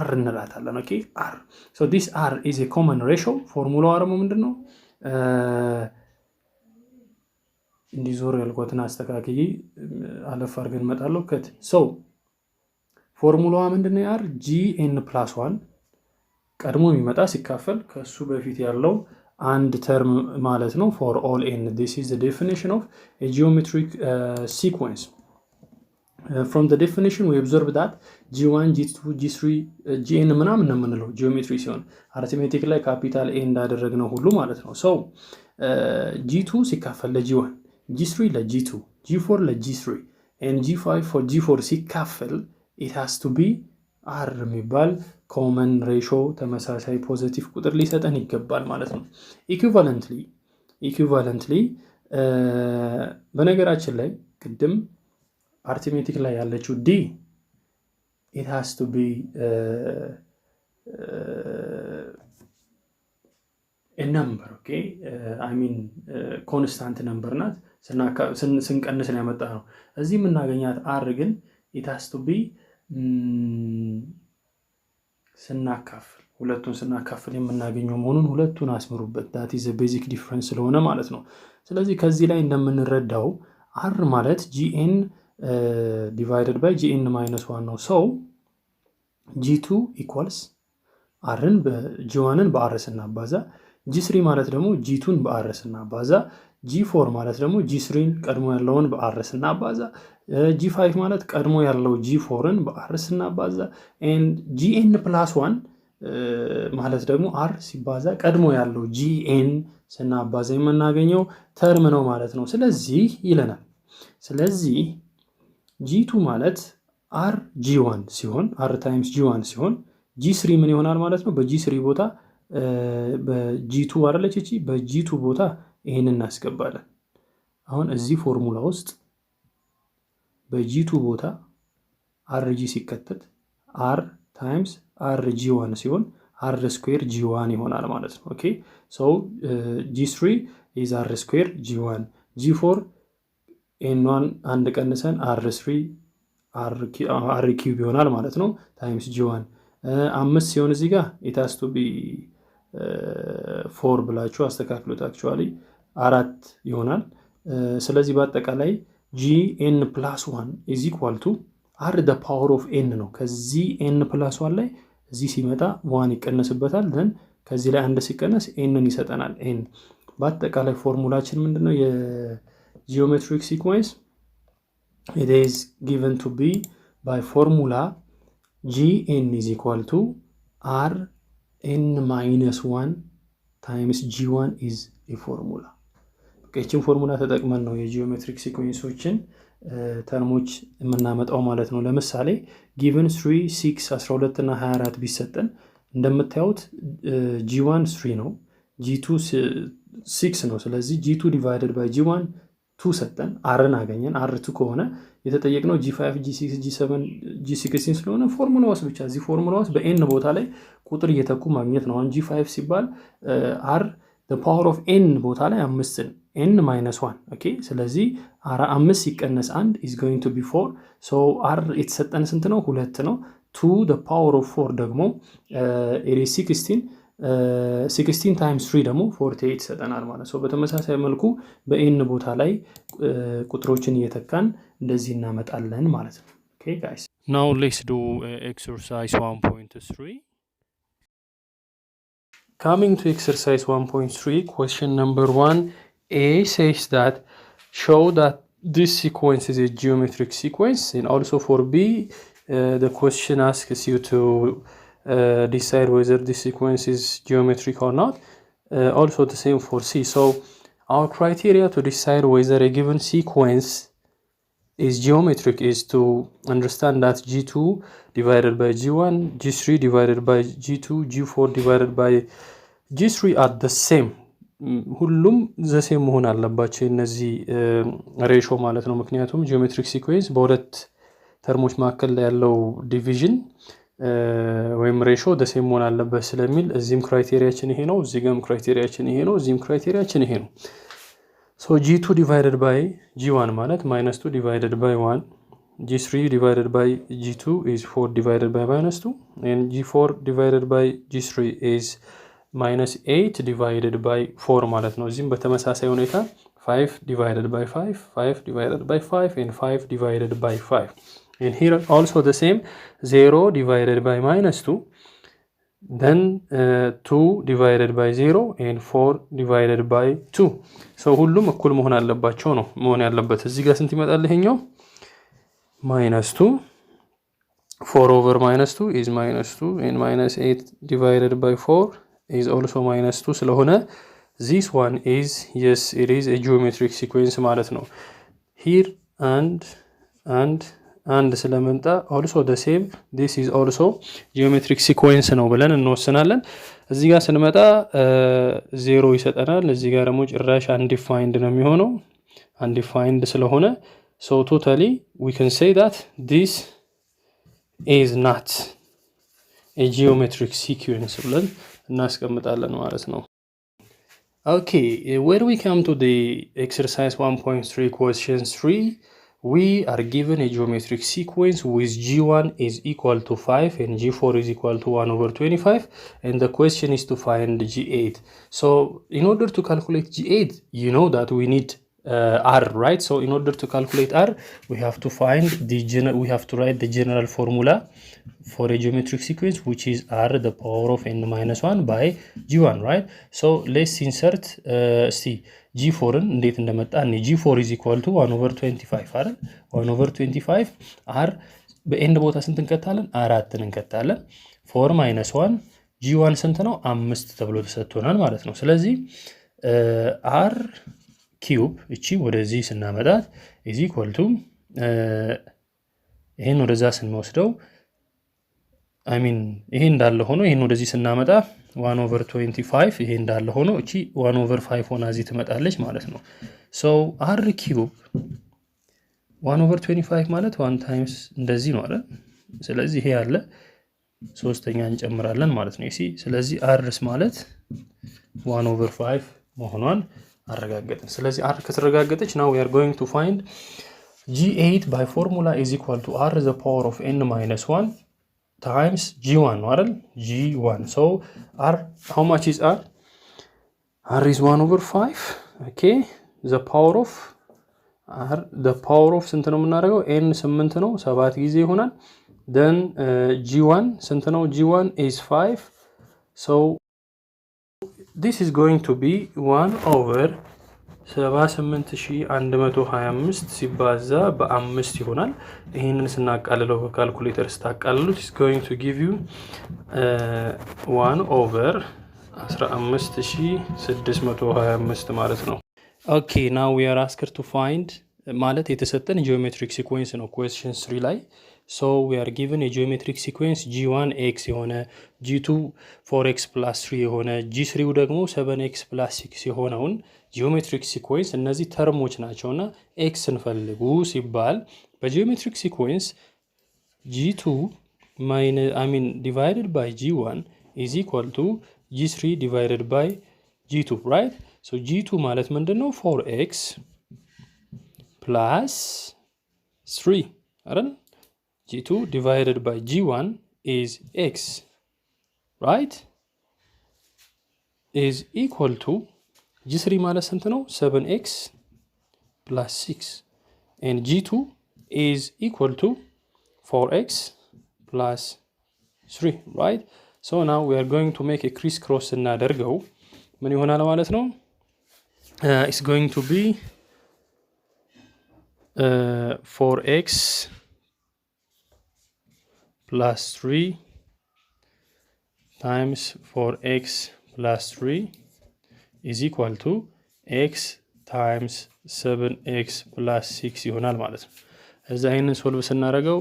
r እንላታለን። okay r so this r is a common ratio ፎርሙላው አረሙ ምንድነው? እንዲዞር ያልኳትን አስተካክዬ አለፍ አድርገን እንመጣለሁ። ከት ሰው ፎርሙላዋ ምንድነው? ያር gn+1 ቀድሞ የሚመጣ ሲካፈል ከሱ በፊት ያለው አንድ ተርም ማለት ነው። for all n this is the definition of a geometric sequence. From the definition we observe that g1 g2 g3 gn ምናምን ነው የምንለው ጂኦሜትሪ ሲሆን አርትሜቲክ ላይ ካፒታል ኤ እንዳደረግነው ሁሉ ማለት ነው። so g2 ሲካፈል ለg1 g3 ለg2 g4 ለg3 and g5 for g4 ሲካፈል it has to be r የሚባል ኮመን ሬሾ ተመሳሳይ ፖዚቲቭ ቁጥር ሊሰጠን ይገባል ማለት ነው። ኢኩቫለንትሊ በነገራችን ላይ ቅድም አርትሜቲክ ላይ ያለችው ዲ it has to be a number, okay? I mean constant number ናት። ስንቀንስ ነው ያመጣ ነው። እዚህ የምናገኛት r ግን it has to be ስናካፍል ሁለቱን ስናካፍል የምናገኘው መሆኑን ሁለቱን አስምሩበት። that is a basic difference ስለሆነ ማለት ነው። ስለዚህ ከዚህ ላይ እንደምንረዳው r ማለት gn divided by gn-1 ነው። so g2 equals rን g1ን በr ስናባዛ g3 ማለት ደግሞ g2ን በr ስናባዛ g4 ማለት ደግሞ g3ን ቀድሞ ያለውን በr ስናባዛ g5 ማለት ቀድሞ ያለው g4ን በr ስናባዛ and gn+1 ማለት ደግሞ r ሲባዛ ቀድሞ ያለው gn ስናባዛ የምናገኘው ተርም ነው ማለት ነው። ስለዚህ ይለናል። ስለዚህ g2 ማለት r g1 ሲሆን r times g1 ሲሆን g3 ምን ይሆናል ማለት ነው? በg3 ቦታ በg2 አይደለች እቺ በg2 ቦታ ይሄንን እናስገባለን። አሁን እዚህ ፎርሙላ ውስጥ በg2 ቦታ rg ሲከተት r times rg1 ሲሆን r square g1 ይሆናል ማለት ነው። ኦኬ ሶ g3 is r square g1 g4 n1 አንድ ቀንሰን r3 r cube ይሆናል ማለት ነው times g1 አምስት ሲሆን እዚህ ጋር it has to be 4 ብላችሁ አስተካክሉት። አክቹአሊ 4 ይሆናል። ስለዚህ በአጠቃላይ gn+1 is equal to r the power of n ነው። ከዚህ n+1 ላይ እዚህ ሲመጣ 1 ይቀነስበታል then ከዚህ ላይ አንድ ሲቀነስ n ይሰጠናል n። በአጠቃላይ ፎርሙላችን ምንድነው? የጂኦሜትሪክ ሲኩዌንስ it is given to be by formula gn is equal to rn-1 times g1 is a formula. እቺን ፎርሙላ ተጠቅመን ነው የጂኦሜትሪክ ሲኩዌንሶችን ተርሞች የምናመጣው ማለት ነው። ለምሳሌ given 3 6 12 እና 24 ቢሰጠን እንደምታዩት g1 3 ነው g2 6 ነው። ስለዚህ g2 divided by g1 2 ሰጠን rን አገኘን። r2 ከሆነ የተጠየቅነው g5 g6 g7 g16 ስለሆነ ፎርሙላ ውስጥ ብቻ እዚህ ፎርሙላ ውስጥ በn ቦታ ላይ ቁጥር እየተኩ ማግኘት ነው። አሁን g5 ሲባል r the power of n ቦታ ላይ 5 n-1 ኦኬ። ስለዚህ 5 ሲቀነስ 1 is going to be 4 so r የተሰጠን ስንት ነው? 2 ነው። 2 the power of 4 ደግሞ it is 16 times 3 ደግሞ 48 ይሰጠናል ማለት ነው። በተመሳሳይ መልኩ በn ቦታ ላይ ቁጥሮችን እየተካን እንደዚህ እናመጣለን ማለት ነው። okay guys, now let's do exercise 1.3. Coming to exercise 1.3, question number 1a says that show that this sequence is a geometric sequence, and also for b the question asks you to decide whether this sequence is geometric or not. Also the same for c. So our criteria to decide whether a given sequence is geometric is to understand that g2 divided by g1, g3 divided by g2, g4 divided by g3 are the same. ሁሉም the same መሆን አለባቸው እነዚህ ሬሾ ማለት ነው። ምክንያቱም ጂኦሜትሪክ ሲኩዌንስ በሁለት ተርሞች መካከል ያለው ዲቪዥን ወይም ሬሾ the same መሆን አለበት ስለሚል እዚህም ክራይቴሪያችን ይሄ ነው፣ እዚህም ክራይቴሪያችን ይሄ ነው፣ እዚህም ክራይቴሪያችን ይሄ ነው። so g2 divided by g1 ማለት -2 divided by 1, g3 divided by g2 is 4 divided by -2, and g4 divided by g3 is -8 divided by 4 ማለት ነው። እዚህም በተመሳሳይ ሁኔታ 5 divided by 5, 5 divided by 5, and 5 divided by 5. And here also the same, 0 divided by minus 2, then 2 divided by 0, and 4 divided by 2. So ሁሉም እኩል መሆን አለባቸው ነው መሆን ያለበት። እዚህ ጋር ስንት ይመጣል ይሄኛው? minus 2. 4 over minus 2 is minus 2, and minus 8 divided by 4 is also minus 2. ስለሆነ this one is, yes, it is a geometric sequence ማለት ነው። here and ስለመጣ also the same, this is also geometric sequence ነው ብለን እንወስናለን። እዚህ ጋር ስንመጣ 0 ይሰጠናል። እዚህ ጋር ደግሞ ጭራሽ undefined ነው የሚሆነው። undefined ስለሆነ so totally we can say that this is not a geometric sequence ብለን እናስቀምጣለን ማለት ነው። Okay, when we come to the exercise 1.3 question 3, we are given a geometric sequence with G1 is equal to 5 and G4 is equal to 1 over 25, and the question is to find G8. So in order to calculate G8, you know that we need R, right? So in order to calculate R, we have to write the general formula for a geometric sequence, which is R the power of n minus 1 by G1, right? So let's insert G4 እንዴት እንደመጣ G4 is equal to 1 over 25 አይደል? 1 over 25 R በኤንድ ቦታ ስንት እንከታለን? 4 እንከታለን። 4 minus 1 G1 ስንት ነው? 5 ተብሎ ተሰጥቶናል ማለት ነው። ስለዚህ R ኪዩብ እቺ ወደዚህ ስናመጣት is equal to ይሄን ወደዛ ስንወስደው ይሄ እንዳለ ሆኖ ይሄን ወደዚህ ስናመጣ 1 over 25 ይሄ እንዳለ ሆኖ እቺ 1 over 5 ሆና እዚህ ትመጣለች ማለት ነው። so r cube 1 over 25 ማለት 1 times እንደዚህ ነው አይደል? ስለዚህ ይሄ ያለ ሶስተኛ እንጨምራለን ማለት ነው። ስለዚህ r's ማለት 1 over 5 መሆኗን አረጋግጠን። ስለዚህ r ከተረጋገጠች now we are going to find G8 by formula is equal to R the power of n minus 1 times G1, right? G1. So R, how much is R? R is 1 over 5. Okay. The power of ስንት ነው የምናደርገው? n 8 ነው 7 ጊዜ ይሆናል። then G1 ስንት ነው? G1 is 5. So this is going to be 1 over 78125 ሲባዛ በ5 ይሆናል። ይሄንን ስናቃልለው በካልኩሌተር ስታቃልሉት is going to give you 1 over 15625 ማለት ነው። Okay, now we are asked to find ማለት የተሰጠን geometric sequence ነው question 3 ላይ. So we are given a geometric sequence G1 x የሆነ G2 4x plus 3 የሆነ G3 ደግሞ 7x plus 6 የሆነውን geometric sequence እነዚህ ተርሞች ናቸውና x እንፈልጉ ሲባል በgeometric sequence G2 divided by G1 is equal to G3 divided by G2, right? So G2 ማለት ምንድነው? 4x plus 3 አይደል? G2 divided by G1 is x, right? Is equal to G3 ማለት ስንት ነው? 7x plus 6, and G2 is equal to 4x plus 3, right? So now we are going to make a crisscross እናደርገው ምን ይሆናል ማለት ነው? It's going to be 4x plus 3 times 4x plus 3 is equal to x times 7x plus 6 ይሆናል ማለት ነው። እዛ ይሄንን ሶልቭ ስናደርገው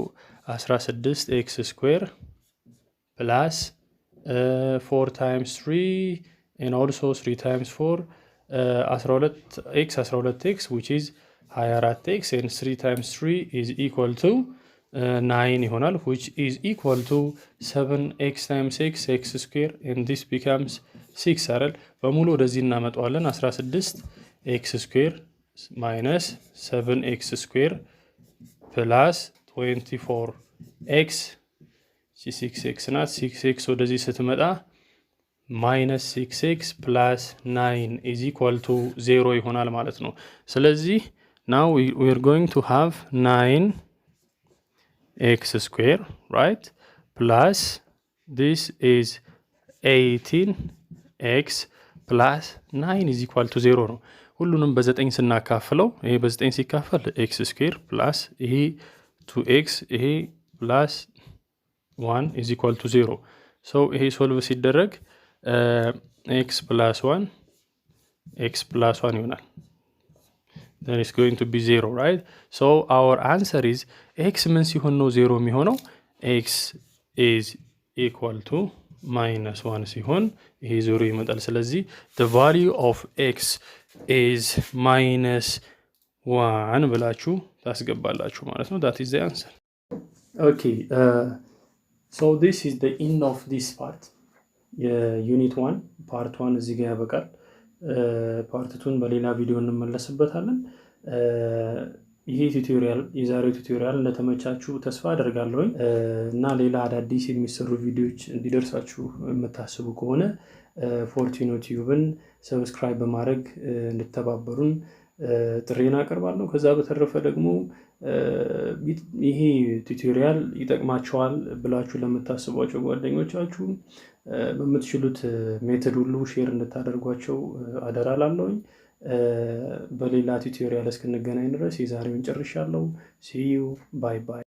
16x square plus 4 times 3 and also 3 times 4 12x which is 24x, and 3 times 3 is equal to 9 ይሆናል, which is equal to 7x times x square, and this becomes 6 አይደል? በሙሉ ወደዚህ እናመጣዋለን። 16x square minus 7x square plus 24x 6x ናት። 6x ወደዚህ ስትመጣ minus 6x plus 9 is equal to 0 ይሆናል ማለት ነው። ስለዚህ now we are going to have 9x square, right? Plus this is 18x plus 9 is equal to 0 ነው። ሁሉንም በ9 ስናካፍለው ይሄ በ9 ሲካፈል x square plus ይሄ 2x ይሄ plus 1 is equal to 0. so ይሄ ሶልቭ ሲደረግ x plus 1 ይሆናል. then it's going to be 0, right? so our answer is x ምን ሲሆን ነው 0 የሚሆነው? x is equal to minus 1 ሲሆን ይሄ 0 ይመጣል። ስለዚህ the value of x is minus 1 ብላችሁ ታስገባላችሁ ማለት ነው። that is the answer. okay, so this is the end of this part. የዩኒት 1 ፓርት 1 እዚህ ጋር ያበቃል። ፓርት 2ን በሌላ ቪዲዮ እንመለስበታለን። ይሄ ቱቶሪያል የዛሬው ቱቶሪያል እንደተመቻችሁ ተስፋ አደርጋለሁ እና ሌላ አዳዲስ የሚሰሩ ቪዲዮዎች እንዲደርሳችሁ የምታስቡ ከሆነ ፎርቲኖ ቲዩብን ሰብስክራይብ በማድረግ እንድትተባበሩን ጥሪና አቀርባለሁ። ከዛ በተረፈ ደግሞ ይሄ ቱቶሪያል ይጠቅማቸዋል ብላችሁ ለምታስቧቸው ጓደኞቻችሁ በምትችሉት ሜተድ ሁሉ ሼር እንድታደርጓቸው አደራላለሁኝ። በሌላ ቱቶሪያል እስክንገናኝ ድረስ የዛሬውን ጨርሻለሁ። see you, bye bye.